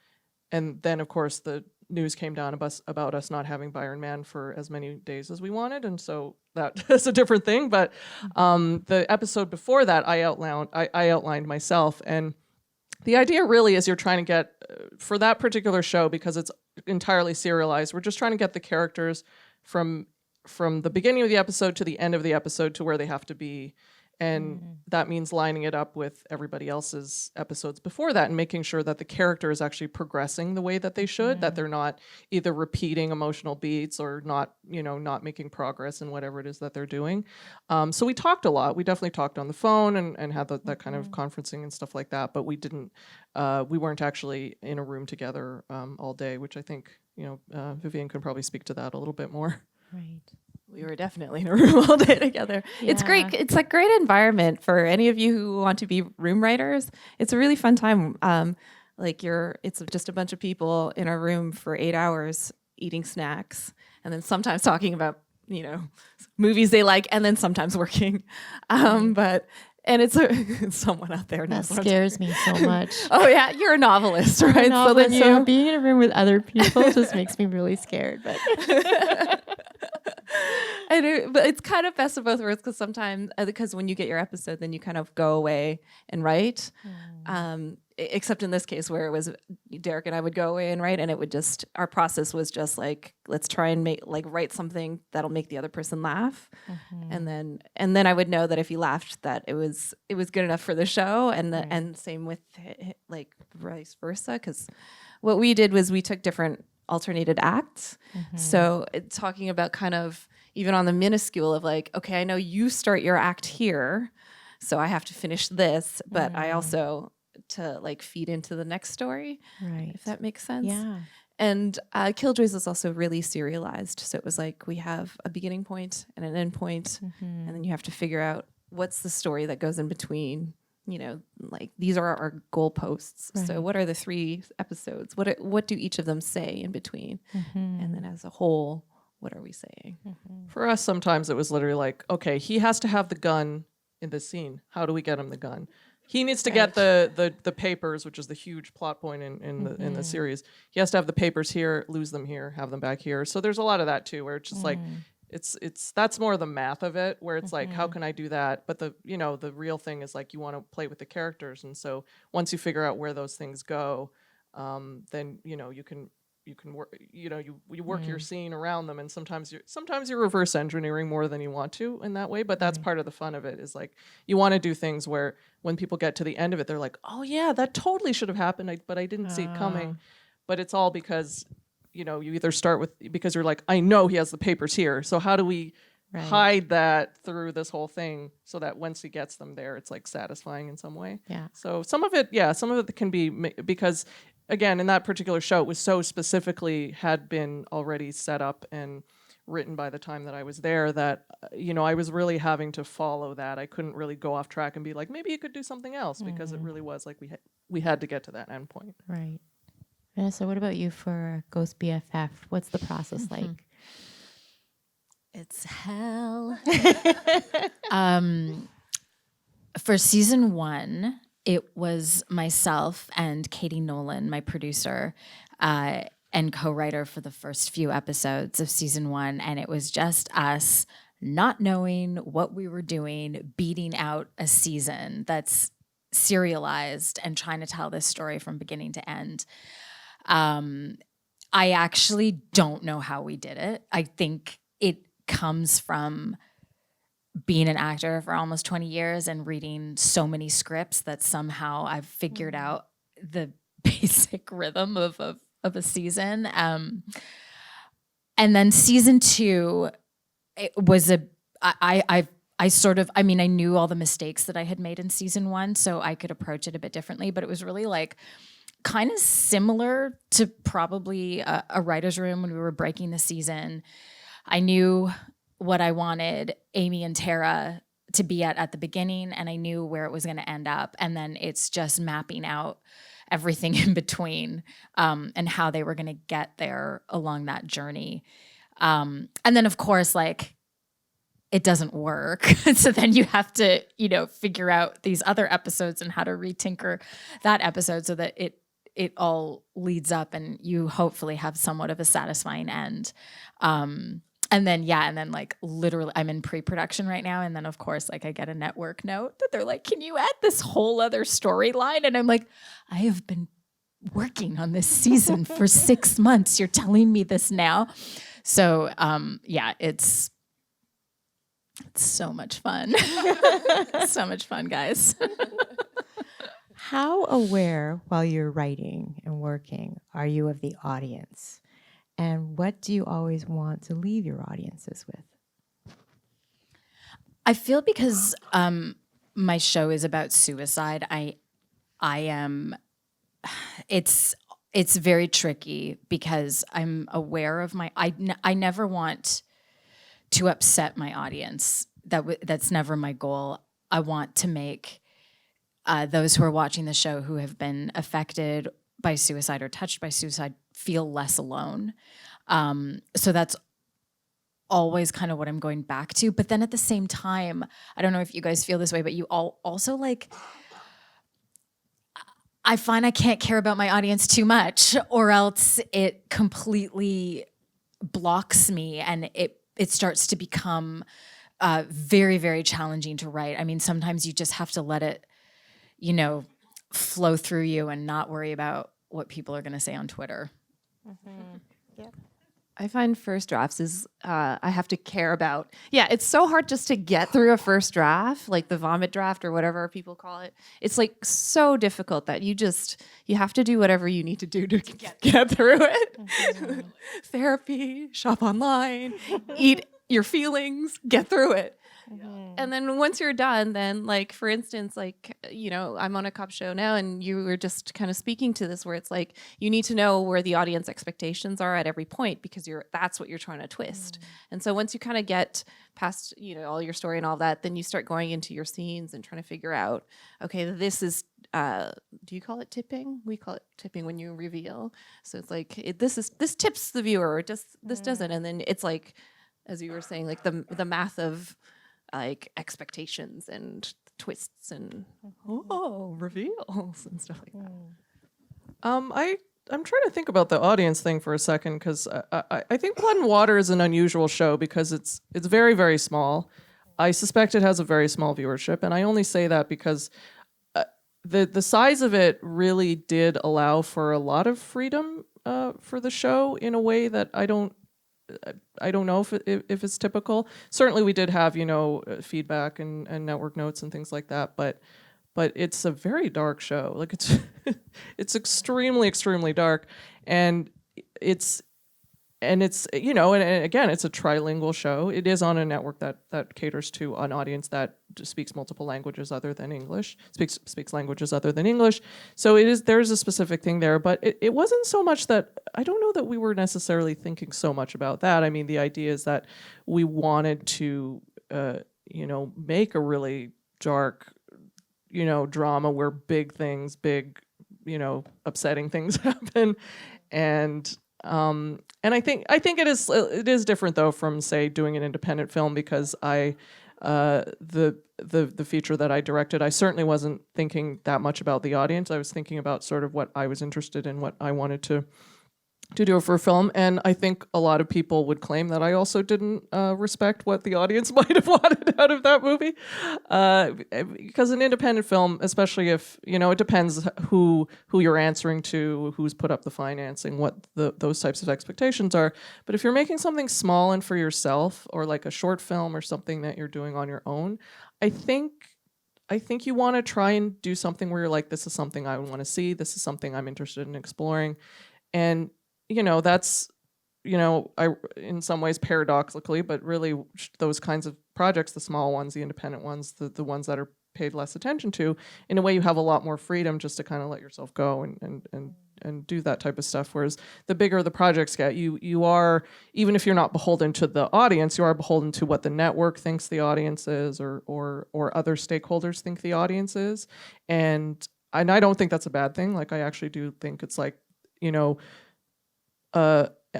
[SPEAKER 4] And then, of course, the news came down about us not having Byron Mann for as many days as we wanted. And so that's a different thing. But the episode before that, I outlined myself. And the idea really is you're trying to get, for that particular show, because it's entirely serialized, we're just trying to get the characters from the beginning of the episode to the end of the episode to where they have to be. And that means lining it up with everybody else's episodes before that and making sure that the character is actually progressing the way that they should, that they're not either repeating emotional beats or not making progress in whatever it is that they're doing. So we talked a lot. We definitely talked on the phone and had that kind of conferencing and stuff like that, but we weren't actually in a room together all day, which I think, Vivian could probably speak to that a little bit more.
[SPEAKER 2] Right.
[SPEAKER 3] We were definitely in a room all day together. Yeah. It's great. It's a great environment for any of you who want to be room writers. It's a really fun time. It's just a bunch of people in a room for 8 hours eating snacks, and then sometimes talking about, movies they like, and then sometimes working. And it's someone out there
[SPEAKER 2] that scares me so much.
[SPEAKER 3] Oh yeah, you're a novelist, right?
[SPEAKER 2] So being in a room with other people just makes me really scared. But
[SPEAKER 3] but it's kind of best of both worlds, because sometimes, because when you get your episode, then you kind of go away and write. Except in this case where it was Derek and I would go away and write, and it would just, our process was just like, let's try and write something that'll make the other person laugh. And then I would know that if he laughed, that it was good enough for the show, and same with like vice versa, because what we did was we took different alternated acts. So talking about kind of even on the minuscule of like, okay, I know you start your act here, so I have to finish this, but I also to like feed into the next story,
[SPEAKER 2] right?
[SPEAKER 3] If that makes sense.
[SPEAKER 2] Yeah.
[SPEAKER 3] And Killjoys is also really serialized, so it was like we have a beginning point and an end point, and then you have to figure out what's the story that goes in between. Like these are our goalposts. Right. So what are the 3 episodes? What do each of them say in between? And then as a whole, what are we saying?
[SPEAKER 4] For us, sometimes it was literally like, okay, he has to have the gun in this scene. How do we get him the gun? He needs to get the papers, which is the huge plot point in the series. He has to have the papers here, lose them here, have them back here. So there's a lot of that too, where it's just like that's more the math of it, where it's like, how can I do that? But the real thing is like, you want to play with the characters, and so once you figure out where those things go, then you can work, you work your scene around them, and sometimes you're reverse engineering more than you want to in that way, but that's part of the fun of it, is like, you want to do things where when people get to the end of it, they're like, oh yeah, that totally should have happened, but I didn't see it coming. But it's all because you either start with, because you're like, I know he has the papers here, so how do we hide that through this whole thing, so that once he gets them there, it's like satisfying in some way.
[SPEAKER 2] Yeah.
[SPEAKER 4] So some of it can be, because again, in that particular show, it was so specifically had been already set up and written by the time that I was there, that I was really having to follow that. I couldn't really go off track and be like, maybe you could do something else, because it really was like we had to get to that end point.
[SPEAKER 2] Right. Vanessa, what about you for Ghost BFF? What's the process like?
[SPEAKER 5] It's hell. For season 1, it was myself and Katie Nolan, my producer, and co-writer for the first few episodes of season 1. And it was just us not knowing what we were doing, beating out a season that's serialized and trying to tell this story from beginning to end. I actually don't know how we did it. I think it comes from being an actor for almost 20 years and reading so many scripts that somehow I've figured out the basic rhythm of a season. And then season 2, it was I knew all the mistakes that I had made in season 1, so I could approach it a bit differently, but it was really like kind of similar to probably a writer's room when we were breaking the season. I knew what I wanted Amy and Tara to be at the beginning, and I knew where it was going to end up. And then it's just mapping out everything in between, and how they were going to get there along that journey. And then, of course, like, it doesn't work. So then you have to, figure out these other episodes and how to retinker that episode so that it all leads up and you hopefully have somewhat of a satisfying end. And then like literally I'm in pre-production right now. And then of course, like I get a network note that they're like, can you add this whole other storyline? And I'm like, I have been working on this season for 6 months. You're telling me this now. So it's so much fun. So much fun, guys.
[SPEAKER 2] How aware, while you're writing and working, are you of the audience? And what do you always want to leave your audiences with?
[SPEAKER 5] I feel because my show is about suicide, I am, it's very tricky because I'm aware of I never want to upset my audience. That's never my goal. I want to make those who are watching the show who have been affected by suicide or touched by suicide feel less alone. So that's always kind of what I'm going back to. But then at the same time, I don't know if you guys feel this way, but you all also like, I find I can't care about my audience too much, or else it completely blocks me and it starts to become very, very challenging to write. I mean, sometimes you just have to let it, flow through you and not worry about what people are going to say on Twitter.
[SPEAKER 3] Mm-hmm. Yeah. I find first drafts is I have to care about. Yeah, it's so hard just to get through a first draft, like the vomit draft or whatever people call it. It's like so difficult that you have to do whatever you need to do to get through it. Mm-hmm. Therapy, shop online, eat your feelings, get through it. Mm-hmm. And then once you're done, then like, for instance, like, I'm on a cop show now and you were just kind of speaking to this where it's like, you need to know where the audience expectations are at every point because that's what you're trying to twist. Mm-hmm. And so once you kind of get past, all your story and all that, then you start going into your scenes and trying to figure out, okay, this is, do you call it tipping? We call it tipping when you reveal. So it's like, this tips the viewer or this doesn't. And then it's like, as you were saying, like the math of like expectations and twists and reveals and stuff like that.
[SPEAKER 4] I'm trying to think about the audience thing for a second, because I think Blood and Water is an unusual show because it's very, very small. I suspect it has a very small viewership, and I only say that because the size of it really did allow for a lot of freedom for the show in a way that I don't know if it's typical. Certainly, we did have feedback and network notes and things like that, but it's a very dark show. Like it's extremely, extremely dark, and it's and again, it's a trilingual show. It is on a network that caters to an audience that speaks multiple languages other than English, speaks languages other than English. So there's a specific thing there, but it wasn't so much that, I don't know that we were necessarily thinking so much about that. I mean, the idea is that we wanted to make a really dark drama where big, upsetting things happen, and I think it is different though from, say, doing an independent film, because the feature that I directed, I certainly wasn't thinking that much about the audience. I was thinking about sort of what I was interested in, what I wanted to do for a film. And I think a lot of people would claim that I also didn't respect what the audience might have wanted out of that movie. Because an independent film, especially if, it depends who you're answering to, who's put up the financing, what those types of expectations are. But if you're making something small and for yourself, or like a short film or something that you're doing on your own, I think you want to try and do something where you're like, this is something I want to see. This is something I'm interested in exploring. And that's, I in some ways paradoxically, but really those kinds of projects, the small ones, the independent ones, the ones that are paid less attention to, in a way you have a lot more freedom just to kind of let yourself go and do that type of stuff. Whereas the bigger the projects get, you are, even if you're not beholden to the audience, you are beholden to what the network thinks the audience is, or other stakeholders think the audience is. And I don't think that's a bad thing. Like, I actually do think it's like,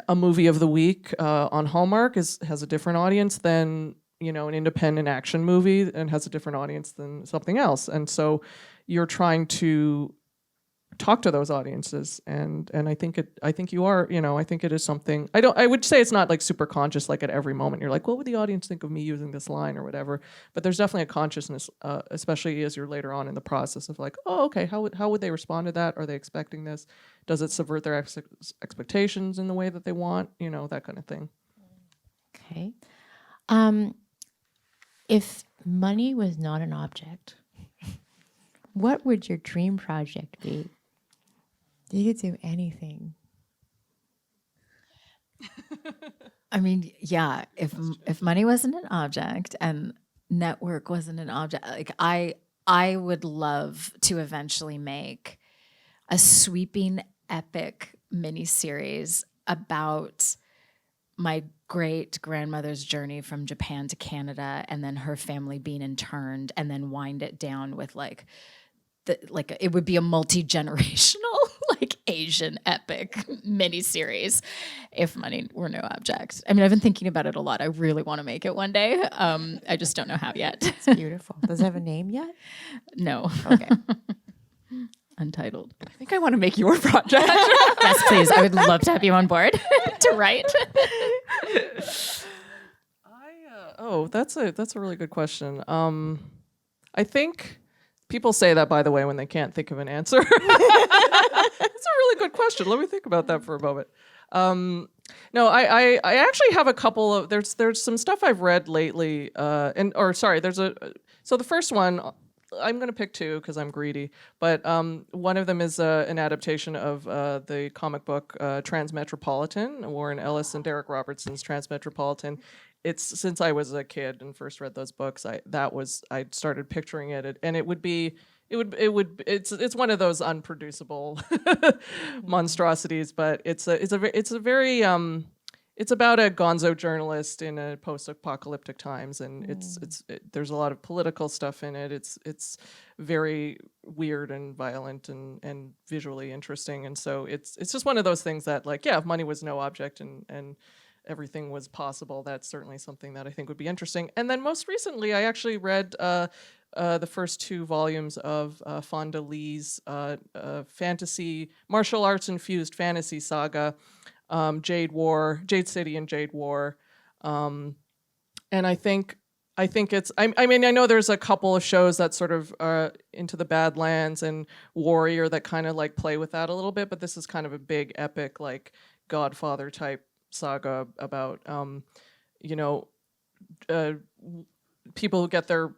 [SPEAKER 4] a movie of the week on Hallmark has a different audience than an independent action movie, and has a different audience than something else. And so you're trying to talk to those audiences, and I think you are, I think it is something. I would say it's not like super conscious, like at every moment you're like, what would the audience think of me using this line or whatever, but there's definitely a consciousness, especially as you're later on in the process, of like, oh, okay, how would they respond to that? Are they expecting this? Does it subvert their expectations in the way that they want? That kind of thing.
[SPEAKER 2] Okay. If money was not an object, what would your dream project be? You could do anything.
[SPEAKER 5] I mean, yeah, if money wasn't an object and network wasn't an object, like I would love to eventually make a sweeping epic miniseries about my great grandmother's journey from Japan to Canada, and then her family being interned, and then wind it down with it would be a multi-generational like Asian epic miniseries if money were no object. I mean, I've been thinking about it a lot. I really want to make it one day. I just don't know how yet.
[SPEAKER 2] It's beautiful. Does it have a name yet?
[SPEAKER 5] No.
[SPEAKER 2] Okay.
[SPEAKER 5] Untitled.
[SPEAKER 3] I think I want to make your project.
[SPEAKER 5] Yes, please. I would love to have you on board to write.
[SPEAKER 4] That's a really good question. I think people say that, by the way, when they can't think of an answer. It's a really good question. Let me think about that for a moment. No, I actually have a couple of, there's some stuff I've read lately, so the first one, I'm going to pick two because I'm greedy, but one of them is an adaptation of the comic book Transmetropolitan, Warren Ellis and Derek Robertson's Transmetropolitan. It's since I was a kid and first read those books, I started picturing it, and it's one of those unproducible monstrosities, but it's a very it's about a gonzo journalist in a post-apocalyptic times, and there's a lot of political stuff in it. It's very weird and violent and visually interesting, and so it's just one of those things that, like, yeah, if money was no object and everything was possible, that's certainly something that I think would be interesting. And then most recently, I actually read the first 2 volumes of Fonda Lee's fantasy, martial arts infused fantasy saga, Jade City and Jade War. And I think it's, I mean, I know there's a couple of shows that sort of Into the Badlands and Warrior that kind of like play with that a little bit, but this is kind of a big epic, like Godfather type saga about, you know, people who get their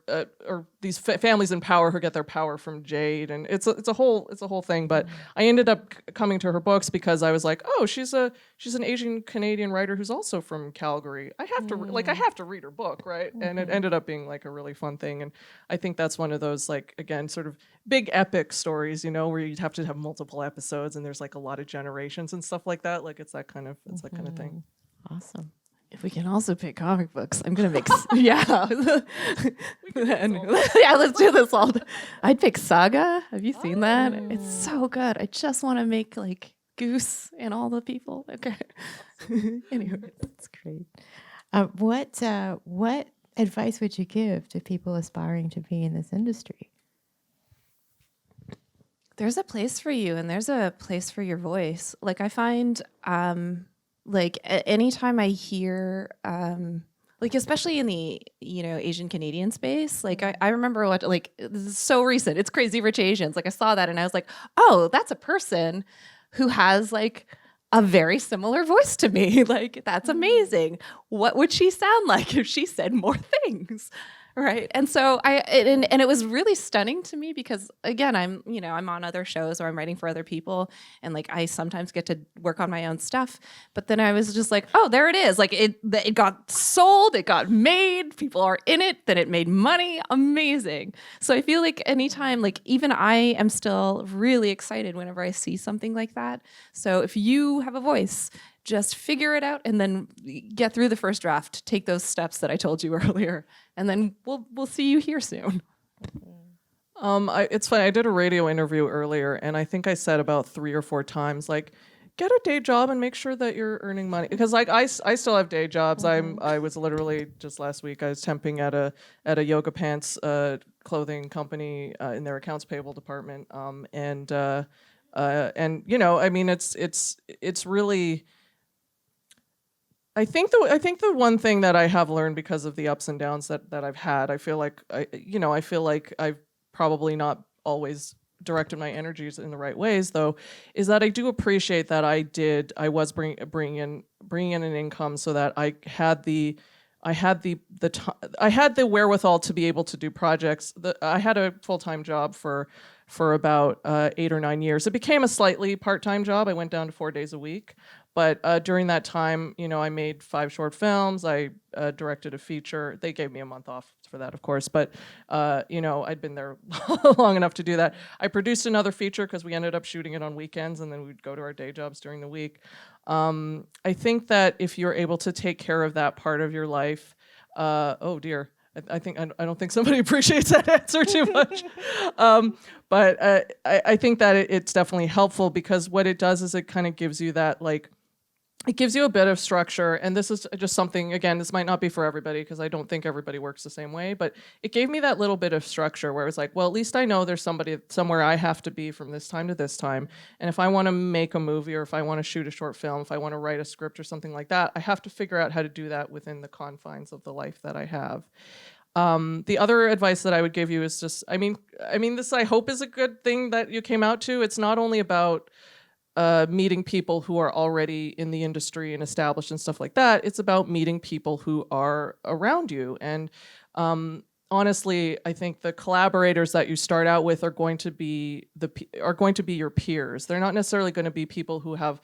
[SPEAKER 4] or these families in power who get their power from Jade, and it's a whole thing. But I ended up coming to her books because I was like, oh, she's an Asian Canadian writer who's also from Calgary. I have to I have to read her book, right? And it ended up being like a really fun thing. And I think that's one of those, like, again, sort of big epic stories, you know, where you'd have to have multiple episodes and there's like a lot of generations and stuff like that. Like it's that kind of thing.
[SPEAKER 2] Awesome.
[SPEAKER 3] If we can also pick comic books, I'm gonna make yeah. Yeah, let's do this all. I'd pick Saga. Have you seen that? It's so good. I just want to make like Goose and all the people. Okay. Anyway,
[SPEAKER 2] That's great. What advice would you give to people aspiring to be in this industry?
[SPEAKER 3] there's a place for you and there's a place for your voice. Like I find anytime I hear like especially in the Asian Canadian space, like I remember what, like, this is so recent, it's Crazy Rich Asians, like I saw that and I was like, oh, that's a person who has like a very similar voice to me. Like, that's amazing. What would she sound like if she said more things? Right. And so and it was really stunning to me because, again, I'm on other shows or I'm writing for other people and like I sometimes get to work on my own stuff. But then I was just like, oh, there it is. Like it got sold, it got made, people are in it, then it made money. Amazing. So I feel like anytime, like even I am still really excited whenever I see something like that. So if you have a voice, just figure it out and then get through the first draft. Take those steps that I told you earlier, and then we'll see you here soon.
[SPEAKER 4] It's funny. I did a radio interview earlier, and I think I said about 3 or 4 times, like, get a day job and make sure that you're earning money. Because like I still have day jobs. I was literally just last week I was temping at a yoga pants clothing company in their accounts payable department. And I mean it's really. I think the one thing that I have learned because of the ups and downs that I've had, I feel like I've probably not always directed my energies in the right ways, though, is that I do appreciate that I was bringing in an income so that I had the wherewithal to be able to do projects. I had a full-time job for about 8 or 9 years. It became a slightly part-time job. I went down to 4 days a week. But during that time, I made 5 short films. I directed a feature. They gave me a month off for that, of course. But, I'd been there long enough to do that. I produced another feature because we ended up shooting it on weekends, and then we'd go to our day jobs during the week. I think that if you're able to take care of that part of your life, oh dear. I don't think somebody appreciates that answer too much, but I think that it's definitely helpful because what it does is it kind of gives you that, like, it gives you a bit of structure. And this is just something, again, this might not be for everybody because I don't think everybody works the same way, but it gave me that little bit of structure where it was like, well, at least I know there's somebody somewhere I have to be from this time to this time. And if I want to make a movie or if I want to shoot a short film, if I want to write a script or something like that, I have to figure out how to do that within the confines of the life that I have. The other advice that I would give you is just, I mean, this I hope is a good thing that you came out to. It's not only about meeting people who are already in the industry and established and stuff like that. It's about meeting people who are around you. And honestly, I think the collaborators that you start out with are going to be your peers. They're not necessarily going to be people who have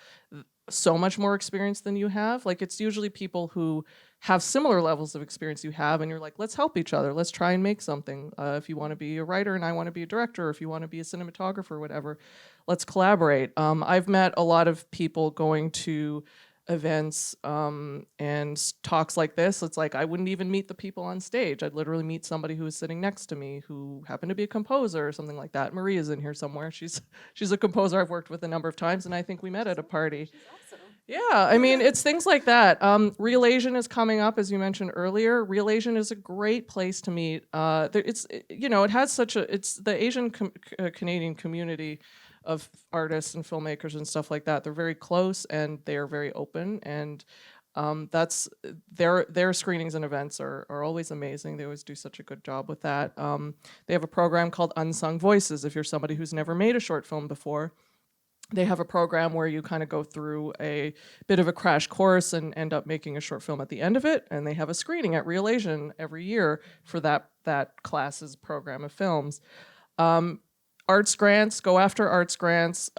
[SPEAKER 4] so much more experience than you have. Like, it's usually people who have similar levels of experience you have, and you're like, let's help each other. Let's try and make something. If you want to be a writer and I want to be a director, or if you want to be a cinematographer, whatever, let's collaborate. I've met a lot of people going to events and talks like this. It's like I wouldn't even meet the people on stage. I'd literally meet somebody who was sitting next to me who happened to be a composer or something like that. Maria's in here somewhere. She's a composer I've worked with a number of times, and I think we met at a party. Yeah, I mean, it's things like that. Real Asian is coming up, as you mentioned earlier. Real Asian is a great place to meet. It has it's the Asian Canadian community of artists and filmmakers and stuff like that. They're very close and they are very open, and that's their screenings and events are always amazing. They always do such a good job with that. They have a program called Unsung Voices. If you're somebody who's never made a short film before, they have a program where you kind of go through a bit of a crash course and end up making a short film at the end of it. And they have a screening at Real Asian every year for that class's program of films. Arts grants, go after arts grants,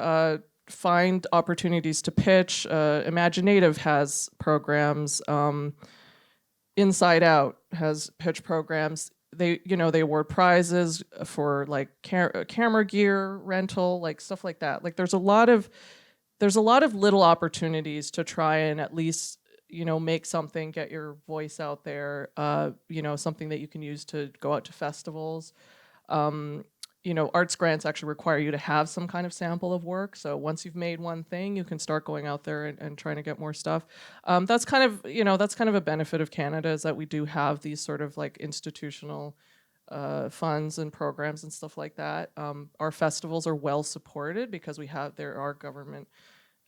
[SPEAKER 4] find opportunities to pitch. Imaginative has programs. Inside Out has pitch programs. They award prizes for like camera gear rental, like stuff like that. Like there's a lot of little opportunities to try and at least make something, get your voice out there. Something that you can use to go out to festivals. Arts grants actually require you to have some kind of sample of work. So once you've made one thing, you can start going out there and trying to get more stuff. That's kind of a benefit of Canada, is that we do have these sort of like institutional funds and programs and stuff like that. Our festivals are well supported because there are government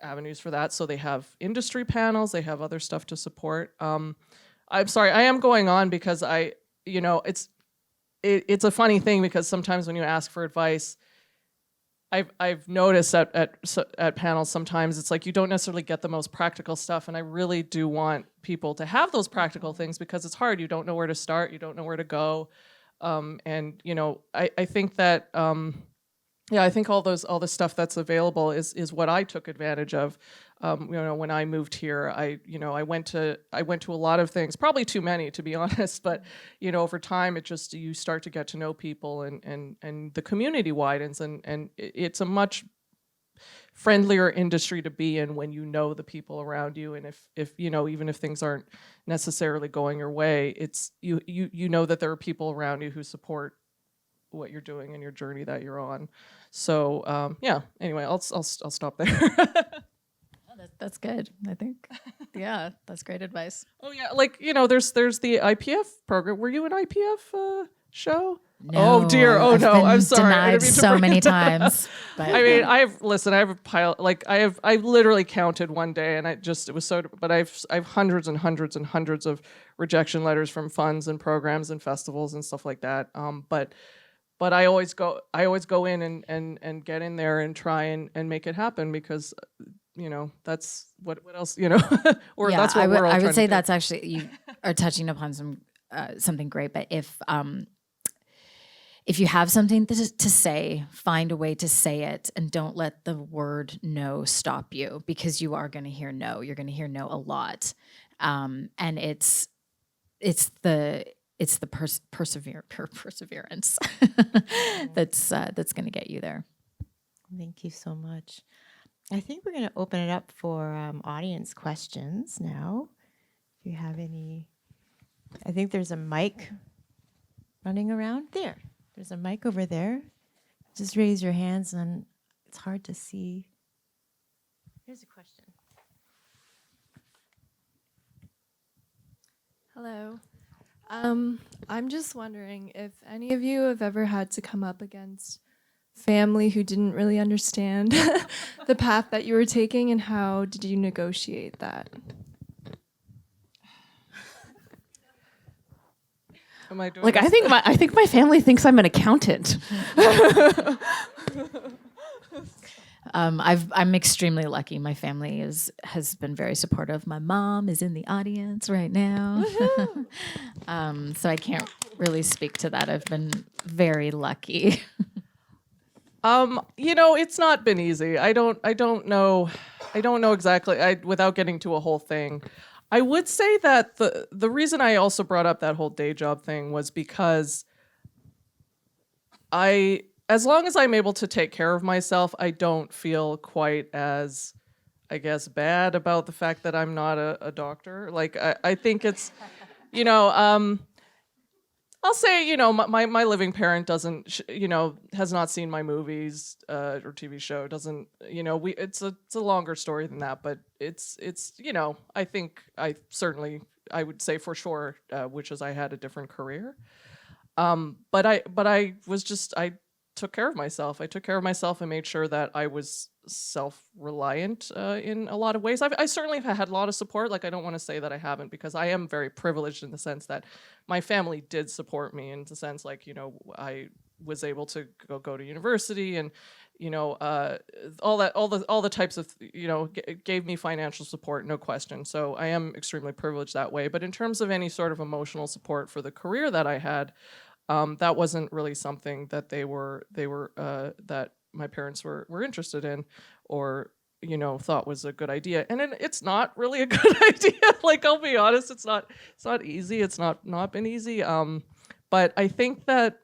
[SPEAKER 4] avenues for that. So they have industry panels, they have other stuff to support. I'm sorry, I am going on because it's a funny thing, because sometimes when you ask for advice, I've noticed at panels sometimes it's like you don't necessarily get the most practical stuff, and I really do want people to have those practical things, because it's hard. You don't know where to start, you don't know where to go, I think that I think all the stuff that's available is what I took advantage of. When I moved here, I went to a lot of things, probably too many to be honest, but over time you start to get to know people, and the community widens, and it's a much friendlier industry to be in when you know the people around you, and if even if things aren't necessarily going your way, it's you know that there are people around you who support what you're doing and your journey that you're on. So anyway, I'll stop there.
[SPEAKER 5] That's good, I think. Yeah, that's great advice.
[SPEAKER 4] Oh yeah, there's the IPF program. Were you an IPF show?
[SPEAKER 5] No,
[SPEAKER 4] oh dear. Oh
[SPEAKER 5] I've
[SPEAKER 4] no.
[SPEAKER 5] been
[SPEAKER 4] I'm sorry. I
[SPEAKER 5] denied
[SPEAKER 4] didn't mean to
[SPEAKER 5] so
[SPEAKER 4] bring
[SPEAKER 5] many
[SPEAKER 4] it up.
[SPEAKER 5] times. But
[SPEAKER 4] I mean, I have a pile. I literally counted one day, and it was so. But I've hundreds and hundreds and hundreds of rejection letters from funds and programs and festivals and stuff like that. But I always go in and get in there and try and make it happen, because that's what else or
[SPEAKER 5] yeah,
[SPEAKER 4] that's what we're all
[SPEAKER 5] I
[SPEAKER 4] trying
[SPEAKER 5] would say
[SPEAKER 4] to do.
[SPEAKER 5] that's actually, you are touching upon something great. But if you have something to say, find a way to say it, and don't let the word no stop you, because you are going to hear no. You're going to hear no a lot, and it's the perseverance that's going to get you there.
[SPEAKER 2] Thank you so much. I think we're going to open it up for audience questions now. If you have any, I think there's a mic running around there. There's a mic over there. Just raise your hands, and it's hard to see. Here's a question.
[SPEAKER 6] Hello. I'm just wondering if any of you have ever had to come up against family who didn't really understand the path that you were taking, and how did you negotiate that?
[SPEAKER 4] Am I doing
[SPEAKER 3] Like,
[SPEAKER 4] this?
[SPEAKER 3] I think my family thinks I'm an accountant.
[SPEAKER 5] I'm extremely lucky. My family has been very supportive. My mom is in the audience right now. So I can't really speak to that. I've been very lucky.
[SPEAKER 4] It's not been easy. I don't know exactly. Without getting to a whole thing, I would say that the reason I also brought up that whole day job thing was because as long as I'm able to take care of myself, I don't feel quite as, I guess, bad about the fact that I'm not a doctor. Like, I think it's, I'll say, you know, my living parent doesn't, you know, has not seen my movies or TV show. Doesn't, you know, it's a longer story than that, but it's you know, I think I would say for sure, which is I had a different career. But I took care of myself. I took care of myself and made sure that I was self-reliant in a lot of ways. I certainly have had a lot of support. Like, I don't want to say that I haven't, because I am very privileged in the sense that my family did support me, in the sense, like, you know, I was able to go to university, and, you know, all the types of, you know, gave me financial support, no question. So I am extremely privileged that way. But in terms of any sort of emotional support for the career that I had, that wasn't really something that that my parents were interested in, or, you know, thought was a good idea. And it's not really a good idea. Like, I'll be honest, it's not easy. It's not been easy. But I think that,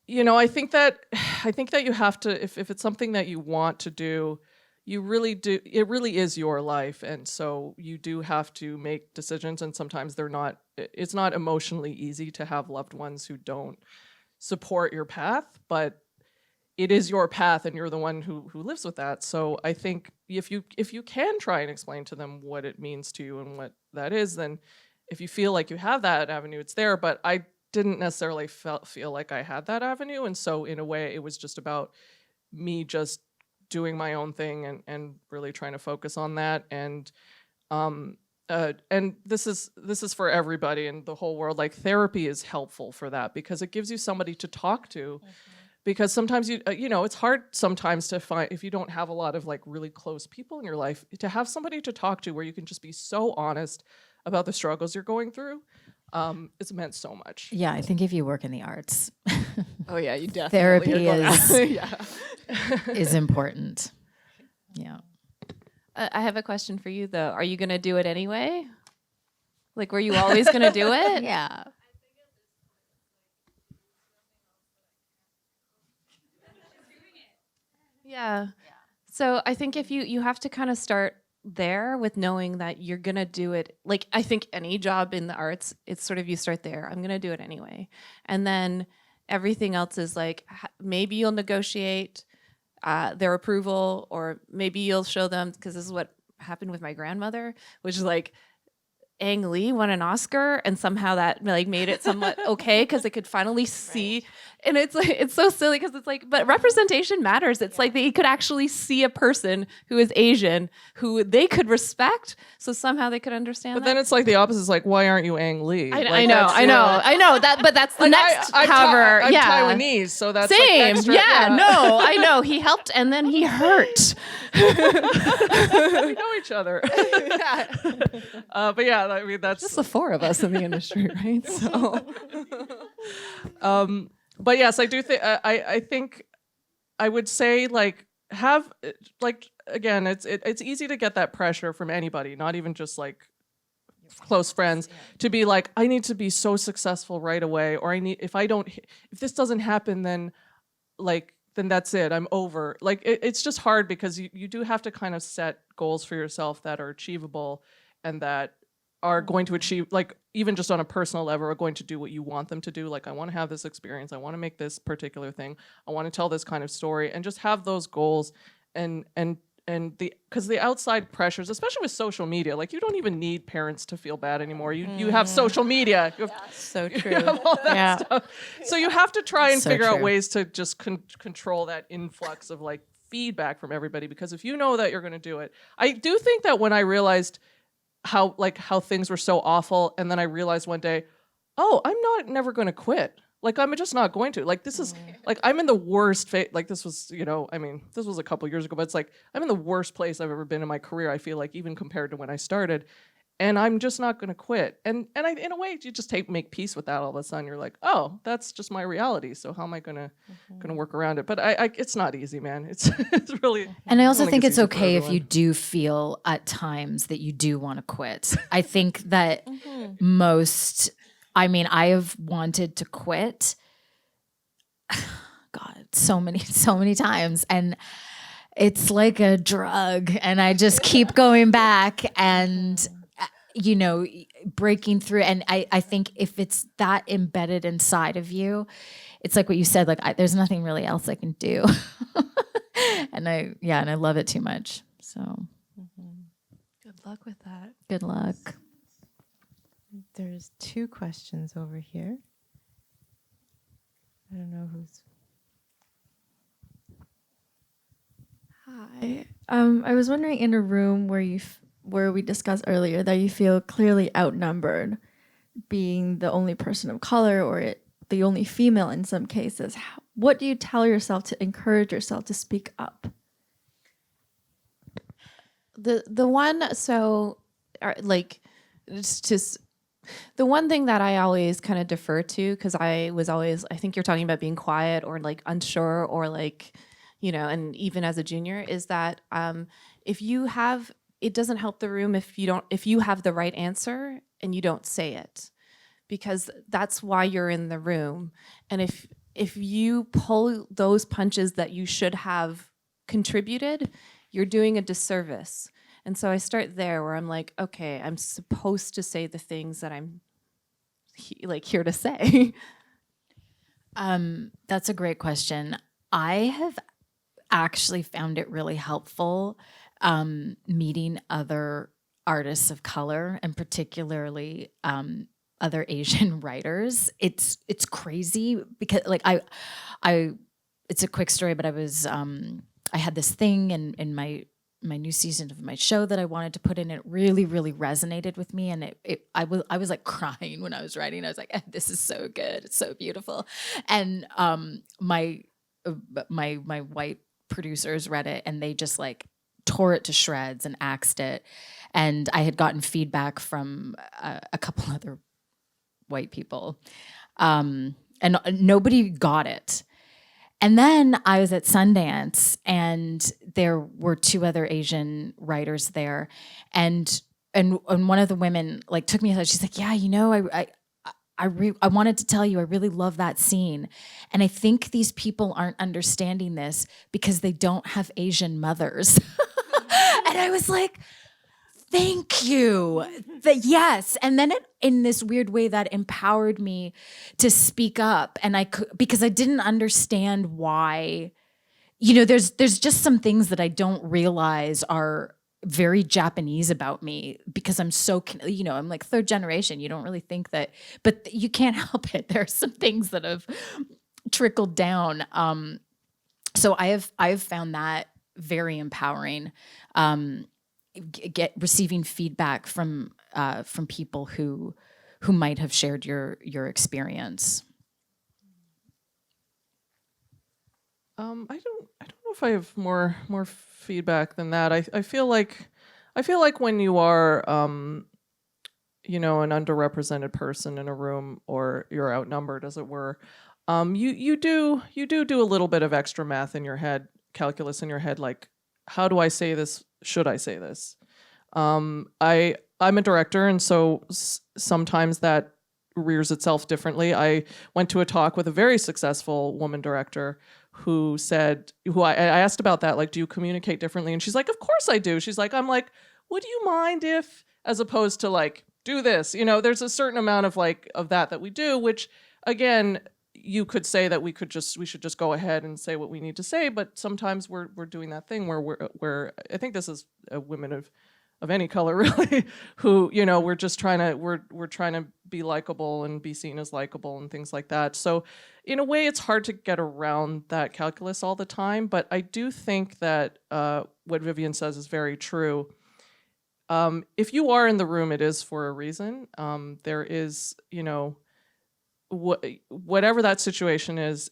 [SPEAKER 4] you know, I think that you have to, if it's something that you want to do, you really do. It really is your life, and so you do have to make decisions. And sometimes it's not emotionally easy to have loved ones who don't support your path, but it is your path, and you're the one who lives with that. So I think if you can try and explain to them what it means to you and what that is, then if you feel like you have that avenue, it's there. But I didn't necessarily feel like I had that avenue, and so in a way, it was just about me just doing my own thing and really trying to focus on that. And this is for everybody in the whole world. Like, therapy is helpful for that, because it gives you somebody to talk to. Because sometimes you know, it's hard sometimes to find, if you don't have a lot of like really close people in your life, to have somebody to talk to where you can just be so honest about the struggles you're going through. It's meant so much.
[SPEAKER 5] Yeah, I think if you work in the arts,
[SPEAKER 4] Oh yeah, you definitely.
[SPEAKER 5] therapy is
[SPEAKER 4] yeah.
[SPEAKER 5] is important. Yeah.
[SPEAKER 3] I have a question for you, though. Are you going to do it anyway? Like, were you always going to do it?
[SPEAKER 5] Yeah.
[SPEAKER 3] Yeah. So I think if you have to kind of start there with knowing that you're going to do it. Like, I think any job in the arts, it's sort of, you start there. I'm going to do it anyway. And then everything else is like, maybe you'll negotiate their approval, or maybe you'll show them, because this is what happened with my grandmother, which is like, Ang Lee won an Oscar, and somehow that like made it somewhat okay, because they could finally see. And it's like, it's so silly, because it's like, but representation matters. It's like they could actually see a person who is Asian who they could respect, so somehow they could understand.
[SPEAKER 4] But then it's like the opposite. It's like, why aren't you Ang Lee?
[SPEAKER 3] I know that, but that's the
[SPEAKER 4] like
[SPEAKER 3] next.
[SPEAKER 4] I'm Taiwanese, so that's
[SPEAKER 3] same.
[SPEAKER 4] Like extra,
[SPEAKER 3] No, I know he helped, and then he hurt.
[SPEAKER 4] We know each other. But yeah, I mean, that's
[SPEAKER 3] just the four of us in the industry, right? So,
[SPEAKER 4] but yes, I do think I think I would say, like, have, like, again, it's easy to get that pressure from anybody, not even just like close friends, to be like, I need to be so successful right away, or if this doesn't happen, then that's it, I'm over. Like, it's just hard, because you do have to kind of set goals for yourself that are achievable, and that are going to achieve, like, even just on a personal level, are going to do what you want them to do. Like, I want to have this experience, I want to make this particular thing, I want to tell this kind of story, and just have those goals. And because the outside pressures, especially with social media, like, you don't even need parents to feel bad anymore. You have social media.
[SPEAKER 3] so true.
[SPEAKER 4] You have all that stuff. So you have to try and figure out
[SPEAKER 5] true.
[SPEAKER 4] ways to just control that influx of like feedback from everybody. Because if you know that you're going to do it, I do think that when I realized how things were so awful, and then I realized one day, oh, I'm never going to quit. Like, I'm just not going to. Like, this is, like, I'm in the worst like, this was, you know, I mean, this was a couple years ago, but it's like, I'm in the worst place I've ever been in my career, I feel like, even compared to when I started. And I'm just not going to quit. And in a way, you just make peace with that all of a sudden. You're like, oh, that's just my reality. So how am I going to work around it? But it's not easy, man. It's really.
[SPEAKER 5] And I also think it's
[SPEAKER 4] easy for
[SPEAKER 5] okay if you
[SPEAKER 4] everyone.
[SPEAKER 5] do feel at times that you do want to quit. I think that I have wanted to quit, God, so many times. And it's like a drug, and I just keep going back. And you know, breaking through. And I think if it's that embedded inside of you, it's like what you said, like there's nothing really else I can do. And I love it too much. So
[SPEAKER 6] Good luck with that.
[SPEAKER 5] good luck.
[SPEAKER 2] There's 2 questions over here. I don't know who's.
[SPEAKER 7] Hi. I was wondering, in a room where we discussed earlier that you feel clearly outnumbered, being the only person of color or the only female in some cases, what do you tell yourself to encourage yourself to speak up?
[SPEAKER 3] The one, so like, it's just the one thing that I always kind of defer to, because I think you're talking about being quiet or like unsure or like, you know, and even as a junior, is that it doesn't help the room if you have the right answer and you don't say it, because that's why you're in the room. And if you pull those punches that you should have contributed, you're doing a disservice. And so I start there where I'm like, okay, I'm supposed to say the things that I'm here to say.
[SPEAKER 5] That's a great question. I have actually found it really helpful meeting other artists of color, and particularly other Asian writers. It's crazy because like I it's a quick story, but I had this thing in my new season of my show that I wanted to put in. It really, really resonated with me, and I was like crying when I was writing. I was like, this is so good, it's so beautiful. And my white producers read it, and they just like tore it to shreds and axed it. And I had gotten feedback from a couple other white people, and nobody got it. And then I was at Sundance, and there were 2 other Asian writers there, and one of the women like took me aside. She's like, "Yeah, you know, I wanted to tell you, I really love that scene, and I think these people aren't understanding this because they don't have Asian mothers." And I was like, thank you. Yes. And then in this weird way that empowered me to speak up. And because I didn't understand why, you know, there's just some things that I don't realize are very Japanese about me, because I'm so, you know, I'm like 3rd generation. You don't really think that, but you can't help it. There are some things that have trickled down. So I've found that very empowering. Receiving feedback from people who might have shared your experience.
[SPEAKER 4] I don't know if I have more feedback than that. I feel like when you are you know, an underrepresented person in a room, or you're outnumbered, as it were, you do a little bit of extra math in your head, calculus in your head, like, how do I say this? Should I say this? I'm a director, and so sometimes that rears itself differently. I went to a talk with a very successful woman director who I asked about that, like, do you communicate differently? And she's like, of course I do. She's like, I'm like, would you mind if, as opposed to like, do this, you know, there's a certain amount of like, of that we do, which again, you could say that we should just go ahead and say what we need to say, but sometimes we're doing that thing where I think this is women of any color really, who, you know, we're trying to be likable and be seen as likable and things like that. So in a way, it's hard to get around that calculus all the time, but I do think that what Vivian says is very true. If you are in the room, it is for a reason. There is, you know, whatever that situation is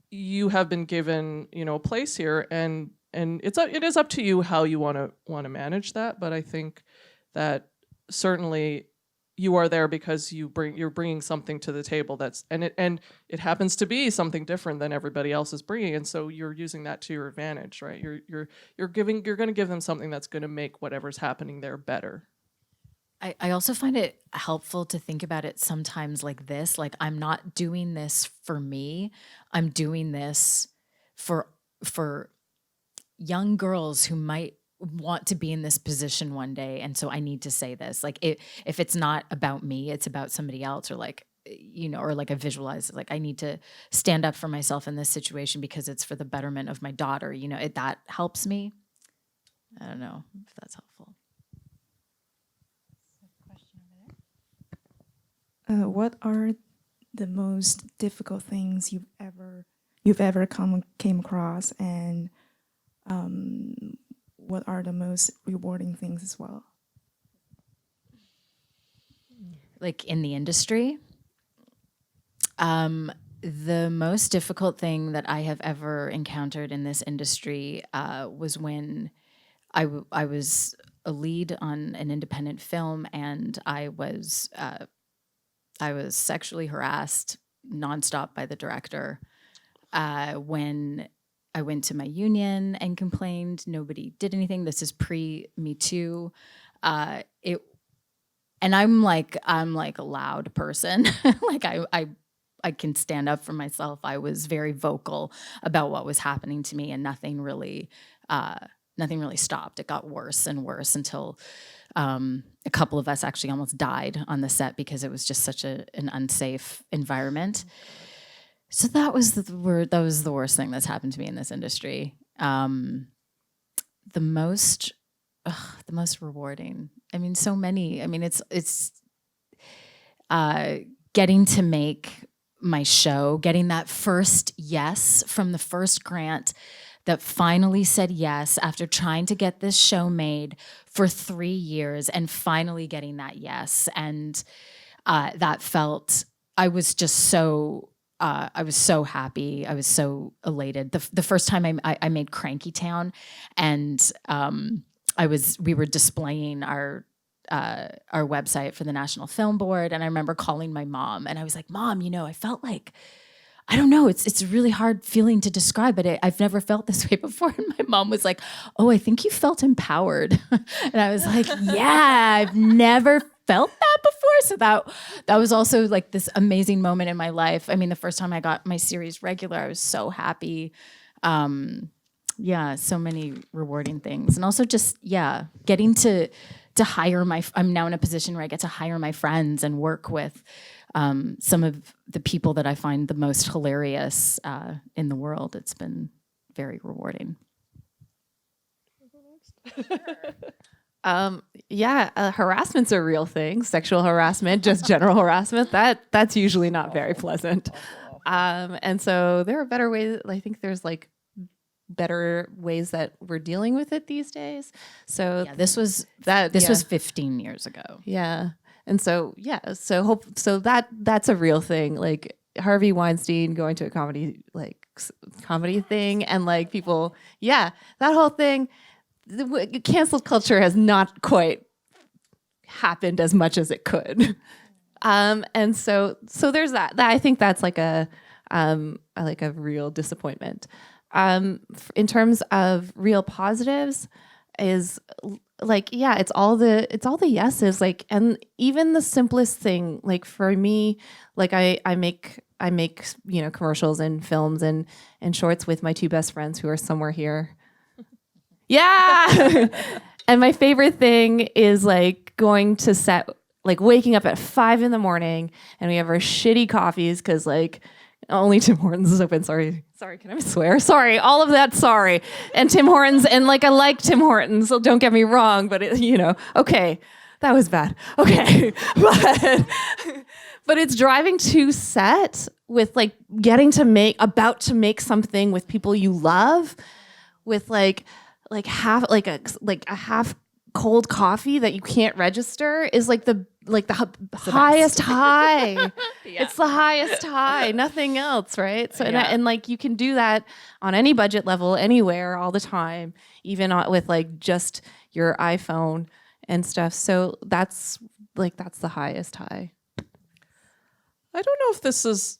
[SPEAKER 4] you have been given, you know, a place here, and it is up to you how you want to manage that. But I think that certainly you are there because you're bringing something to the table and it happens to be something different than everybody else is bringing, and so you're using that to your advantage, right? You're going to give them something that's going to make whatever's happening there better.
[SPEAKER 5] I also find it helpful to think about it sometimes like this, like, I'm not doing this for me. I'm doing this for young girls who might want to be in this position one day, and so I need to say this. Like, if it's not about me, it's about somebody else, or like, you know, or like I visualize it, like I need to stand up for myself in this situation because it's for the betterment of my daughter. You know, that helps me. I don't know if that's helpful.
[SPEAKER 8] What are the most difficult things you've ever came across, and what are the most rewarding things as well?
[SPEAKER 5] Like in the industry, the most difficult thing that I have ever encountered in this industry was when I was a lead on an independent film, and I was sexually harassed nonstop by the director. When I went to my union and complained, nobody did anything. This is pre-Me Too. And I'm like a loud person. Like I can stand up for myself. I was very vocal about what was happening to me, and nothing really stopped. It got worse and worse until a couple of us actually almost died on the set because it was just such an unsafe environment. So that was the worst thing that's happened to me in this industry. The most rewarding. I mean, so many. I mean, it's getting to make my show, getting that first yes from the first grant that finally said yes after trying to get this show made for 3 years, and finally getting that yes. And that felt, I was just so, I was so happy. I was so elated. The first time I made Cranky Town, and we were displaying our website for the National Film Board, and I remember calling my mom, and I was like, Mom, you know, I felt like, I don't know, it's a really hard feeling to describe, but I've never felt this way before. And my mom was like, oh, I think you felt empowered. And I was like, yeah, I've never felt that before. So that was also like this amazing moment in my life. I mean, the first time I got my series regular, I was so happy. Yeah, so many rewarding things. And also just, yeah, getting to hire I'm now in a position where I get to hire my friends and work with some of the people that I find the most hilarious in the world. It's been very rewarding.
[SPEAKER 3] Harassment's a real thing. Sexual harassment, just general harassment, that's usually not very pleasant. And so there are better ways. I think there's like better ways that we're dealing with it these days. So
[SPEAKER 5] yeah, this was 15 years ago.
[SPEAKER 3] Yeah. And so, that's a real thing. Like Harvey Weinstein going to a comedy thing, and like people, yeah, that whole thing, cancel culture has not quite happened as much as it could. And so there's that. I think that's like a real disappointment. In terms of real positives, is like, yeah, it's all the yeses, like, and even the simplest thing, like for me, like I make, you know, commercials and films and shorts with my two best friends who are somewhere here. Yeah. And my favorite thing is like going to set, like waking up at 5 a.m. and we have our shitty coffees, because like only Tim Hortons is open. Sorry, can I swear? Sorry, all of that, sorry. And Tim Hortons, and like I like Tim Hortons, so don't get me wrong, but okay, that was bad. Okay, but it's driving to set with like about to make something with people you love, with like a half cold coffee that you can't register is like the highest high. Yeah. It's the highest high, nothing else, right? So and like you can do that on any budget level, anywhere, all the time, even with like just your iPhone and stuff. So that's the highest high.
[SPEAKER 4] I don't know if this is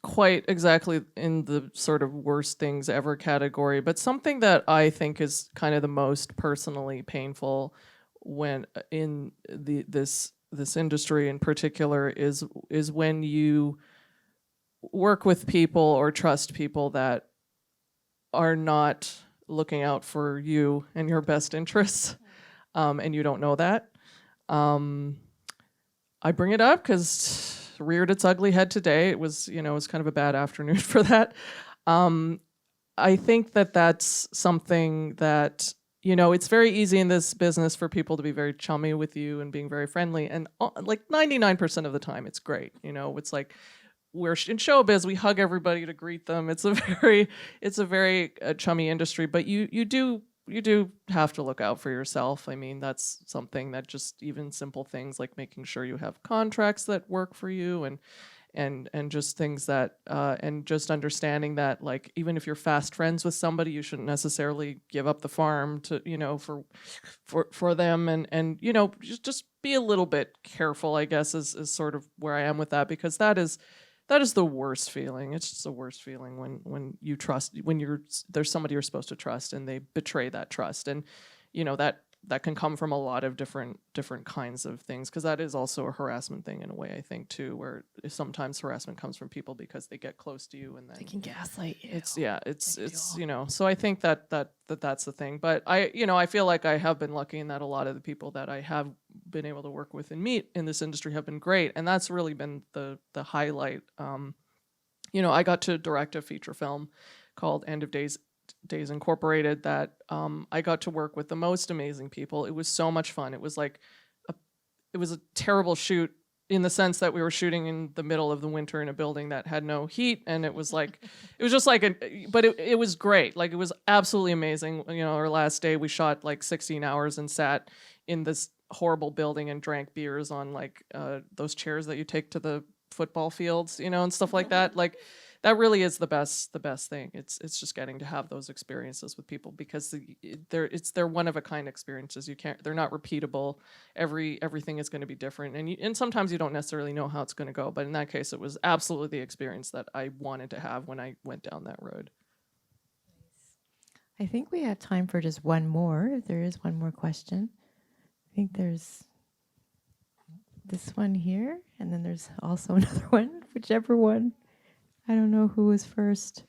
[SPEAKER 4] quite exactly in the sort of worst things ever category, but something that I think is kind of the most personally painful when in this industry in particular is when you work with people or trust people that are not looking out for you and your best interests, and you don't know that. I bring it up because reared its ugly head today. It was, it was kind of a bad afternoon for that. I think that that's something that, it's very easy in this business for people to be very chummy with you and being very friendly. And like 99% of the time, it's great. It's like we're in showbiz, we hug everybody to greet them. It's a very chummy industry, but you do have to look out for yourself. I mean, that's something that just even simple things like making sure you have contracts that work for you and just things that and just understanding that, like, even if you're fast friends with somebody, you shouldn't necessarily give up the farm to for them, and just be a little bit careful, I guess, is sort of where I am with that, because that is the worst feeling. It's just the worst feeling when you trust, when there's somebody you're supposed to trust and they betray that trust, and that can come from a lot of different kinds of things, because that is also a harassment thing in a way, I think, too, where sometimes harassment comes from people because they get close to you and then
[SPEAKER 2] They can gaslight you.
[SPEAKER 4] It's so I think that's the thing. But I feel like I have been lucky in that a lot of the people that I have been able to work with and meet in this industry have been great, and that's really been the highlight. I got to direct a feature film called End of Days Incorporated that I got to work with the most amazing people. It was so much fun. It was like it was a terrible shoot in the sense that we were shooting in the middle of the winter in a building that had no heat, and it was just like but it was great. Like, it was absolutely amazing. Our last day we shot like 16 hours and sat in this horrible building and drank beers on like those chairs that you take to the football fields, and stuff like that. Like, that really is the best thing. It's just getting to have those experiences with people, because they're one of a kind experiences. They're not repeatable. Everything is going to be different, and sometimes you don't necessarily know how it's going to go. But in that case, it was absolutely the experience that I wanted to have when I went down that road.
[SPEAKER 2] I think we have time for just one more, if there is one more question. I think there's this one here, and then there's also another one, whichever one. I don't know who was first.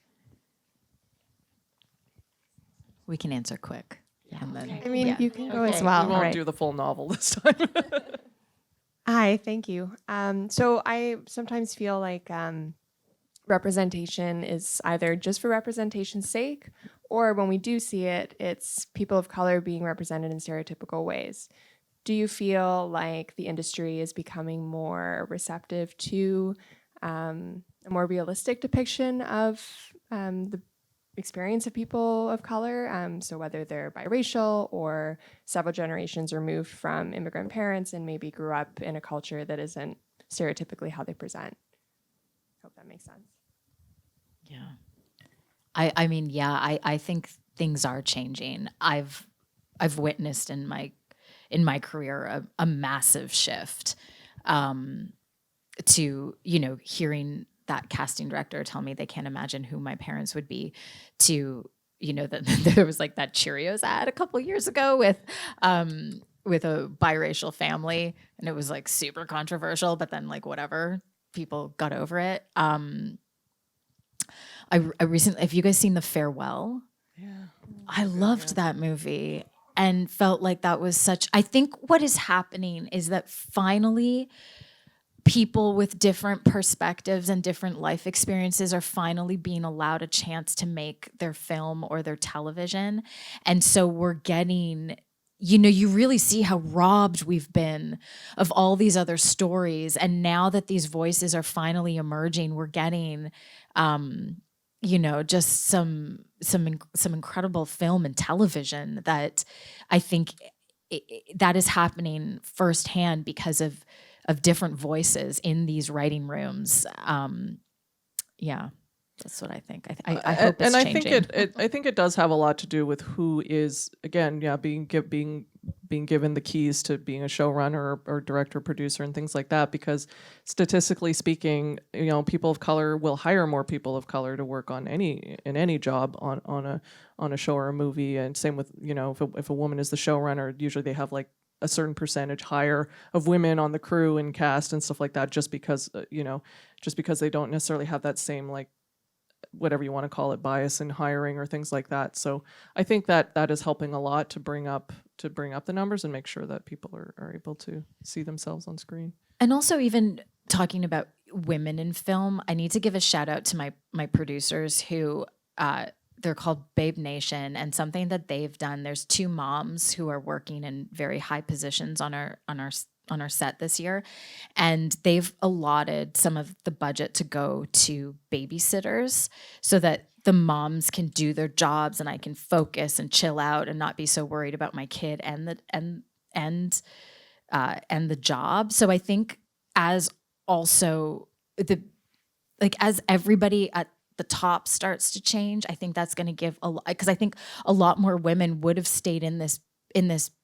[SPEAKER 5] We can answer quick.
[SPEAKER 2] Yeah.
[SPEAKER 5] And then,
[SPEAKER 1] I mean, you can go as
[SPEAKER 4] We
[SPEAKER 1] well.
[SPEAKER 4] won't
[SPEAKER 1] right?
[SPEAKER 4] do the full novel this time.
[SPEAKER 1] Hi, thank you. So I sometimes feel like representation is either just for representation's sake, or when we do see it, it's people of color being represented in stereotypical ways. Do you feel like the industry is becoming more receptive to a more realistic depiction of the experience of people of color? So whether they're biracial or several generations removed from immigrant parents and maybe grew up in a culture that isn't stereotypically how they present. Hope that makes sense.
[SPEAKER 5] yeah. I mean, yeah, I think things are changing. I've witnessed in my career a massive shift to, hearing that casting director tell me they can't imagine who my parents would be, to, there was like that Cheerios ad a couple years ago with a biracial family, and it was like super controversial, but then like whatever, people got over it. I recently, have you guys seen The Farewell?
[SPEAKER 4] Yeah.
[SPEAKER 5] I loved that movie and felt like that was I think what is happening is that finally people with different perspectives and different life experiences are finally being allowed a chance to make their film or their television. And so we're getting, you really see how robbed we've been of all these other stories. And now that these voices are finally emerging, we're getting, just some incredible film and television that I think that is happening firsthand because of different voices in these writing rooms. Yeah, that's what I think. I hope it's changing.
[SPEAKER 4] I think it does have a lot to do with who is, again, being given the keys to being a showrunner or director, producer, and things like that. Because statistically speaking, people of color will hire more people of color to work on any job on a show or a movie. And same with if a woman is the showrunner, usually they have like a certain percentage higher of women on the crew and cast and stuff like that, just because they don't necessarily have that same like whatever you want to call it, bias in hiring or things like that. So I think that that is helping a lot to bring up the numbers and make sure that people are able to see themselves on screen.
[SPEAKER 5] And also, even talking about women in film, I need to give a shout out to my producers who they're called Babe Nation, and something that they've done. There's 2 moms who are working in very high positions on our set this year, and they've allotted some of the budget to go to babysitters so that the moms can do their jobs and I can focus and chill out and not be so worried about my kid and the job. So I think as also as everybody at the top starts to change, I think that's going to give a lot, because I think a lot more women would have stayed in this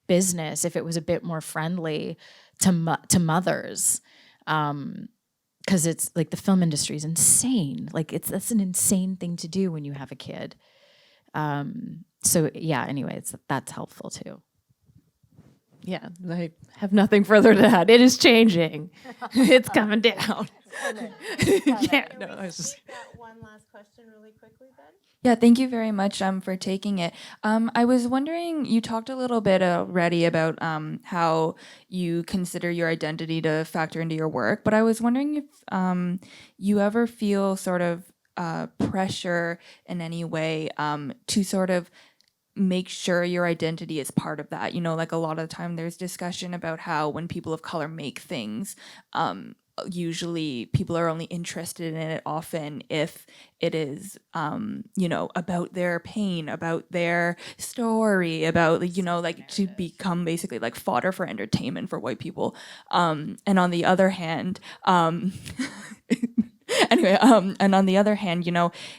[SPEAKER 5] business if it was a bit more friendly to mothers. Because it's like the film industry is insane. Like that's an insane thing to do when you have a kid. So yeah, anyway, that's helpful too.
[SPEAKER 3] Yeah, I have nothing further to add. It is changing. It's coming down. Yeah, no, I was just.
[SPEAKER 2] One last question really quickly, Ben.
[SPEAKER 9] Yeah, thank you very much for taking it. I was wondering, you talked a little bit already about how you consider your identity to factor into your work, but I was wondering if you ever feel sort of pressure in any way to sort of make sure your identity is part of that. You know, like a lot of the time there's discussion about how when people of color make things, usually people are only interested in it often if it is, about their pain, about their story, about, to become basically like fodder for entertainment for white people. And on the other hand, and on the other hand,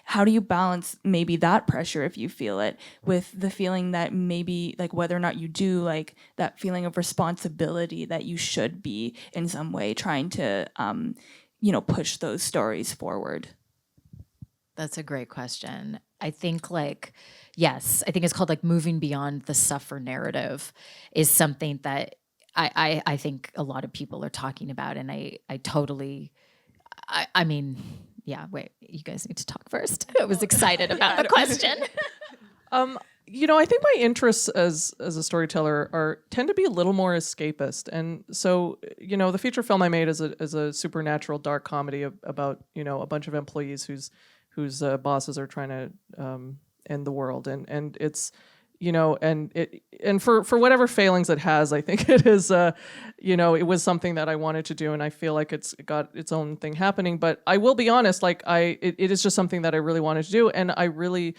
[SPEAKER 9] how do you balance maybe that pressure, if you feel it, with the feeling that maybe like whether or not you do, like that feeling of responsibility that you should be in some way trying to, push those stories forward?
[SPEAKER 5] That's a great question. I think yes, I think it's called moving beyond the suffer narrative is something that I think a lot of people are talking about. And I totally, I mean, yeah, wait, you guys need to talk first. I was excited about the question.
[SPEAKER 4] I think my interests as a storyteller tend to be a little more escapist, and so the feature film I made is a supernatural dark comedy about a bunch of employees whose bosses are trying to end the world, and it's and for whatever failings it has, I think it is it was something that I wanted to do, and I feel like it got its own thing happening. But I will be honest, it is just something that I really wanted to do, and I really,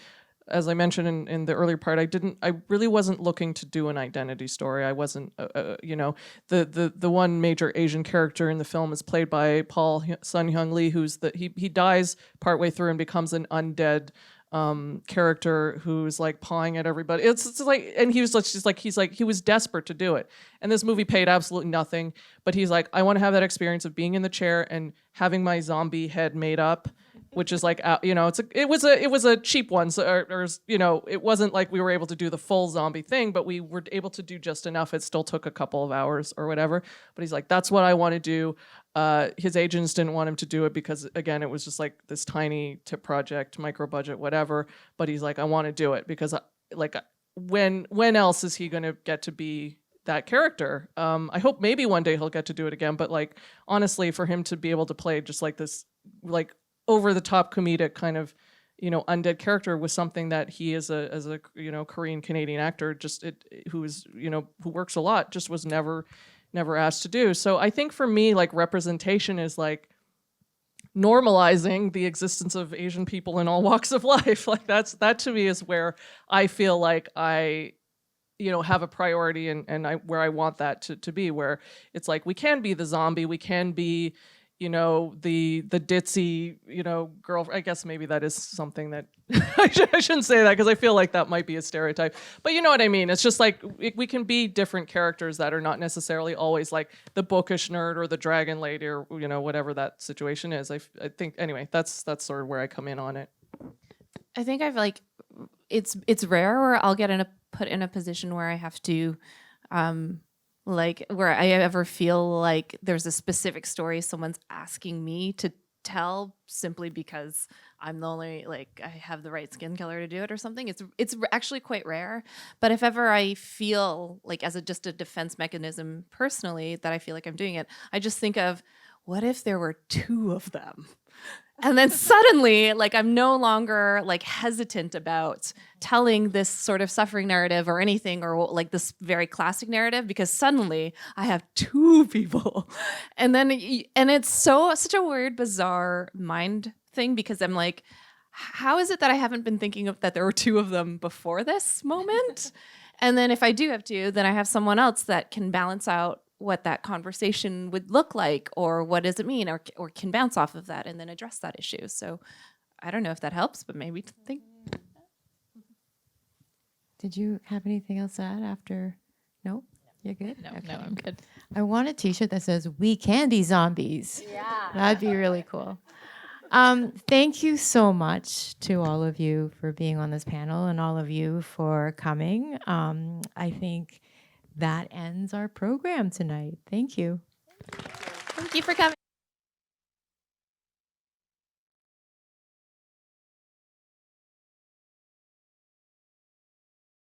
[SPEAKER 4] as I mentioned in the earlier part, I really wasn't looking to do an identity story. I wasn't, the one major Asian character in the film is played by Paul Sun-Hyung Lee, he dies partway through and becomes an undead character who's like pawing at everybody. It's like, and he was desperate to do it. And this movie paid absolutely nothing, but he's like, I want to have that experience of being in the chair and having my zombie head made up, which is like, it was a cheap one. So, it wasn't like we were able to do the full zombie thing, but we were able to do just enough. It still took a couple of hours or whatever, but he's like, that's what I want to do. His agents didn't want him to do it because, again, it was just like this tiny tip project, micro budget, whatever. But he's like, I want to do it because, when else is he going to get to be that character? I hope maybe one day he'll get to do it again. But honestly, for him to be able to play just like this, over the top comedic kind of, undead character was something that he as a Korean Canadian actor who works a lot, just was never asked to do. So I think for me, representation is normalizing the existence of Asian people in all walks of life. That to me is where I feel like I, have a priority and where I want that to be, where it's we can be the zombie, we can be, the ditzy, girl. I guess maybe that is something that I shouldn't say that because I feel like that might be a stereotype. But you know what I mean? It's just we can be different characters that are not necessarily always the bookish nerd or the dragon lady or whatever that situation is. I think anyway, that's sort of where I come in on it.
[SPEAKER 3] I think I've it's rare where I'll get put in a position where I have to where I ever feel like there's a specific story someone's asking me to tell simply because I'm the only, like, I have the right skin color to do it or something. It's actually quite rare. But if ever I feel like, as just a defense mechanism personally, that I feel like I'm doing it, I just think of, what if there were two of them? And then suddenly, like, I'm no longer like hesitant about telling this sort of suffering narrative or anything, or like this very classic narrative, because suddenly I have two people. And then, and it's such a weird, bizarre mind thing, because I'm like, how is it that I haven't been thinking of that there were two of them before this moment? And then if I do have two, then I have someone else that can balance out what that conversation would look like, or what does it mean, or can bounce off of that and then address that issue. So I don't know if that helps, but maybe think.
[SPEAKER 2] Did you have anything else to add after? No? You're good?
[SPEAKER 5] No, I'm good.
[SPEAKER 2] I want a t-shirt that says, "We can be zombies." Yeah. That'd be really cool. Thank you so much to all of you for being on this panel, and all of you for coming. I think that ends our program tonight. Thank you.
[SPEAKER 3] Thank you for coming.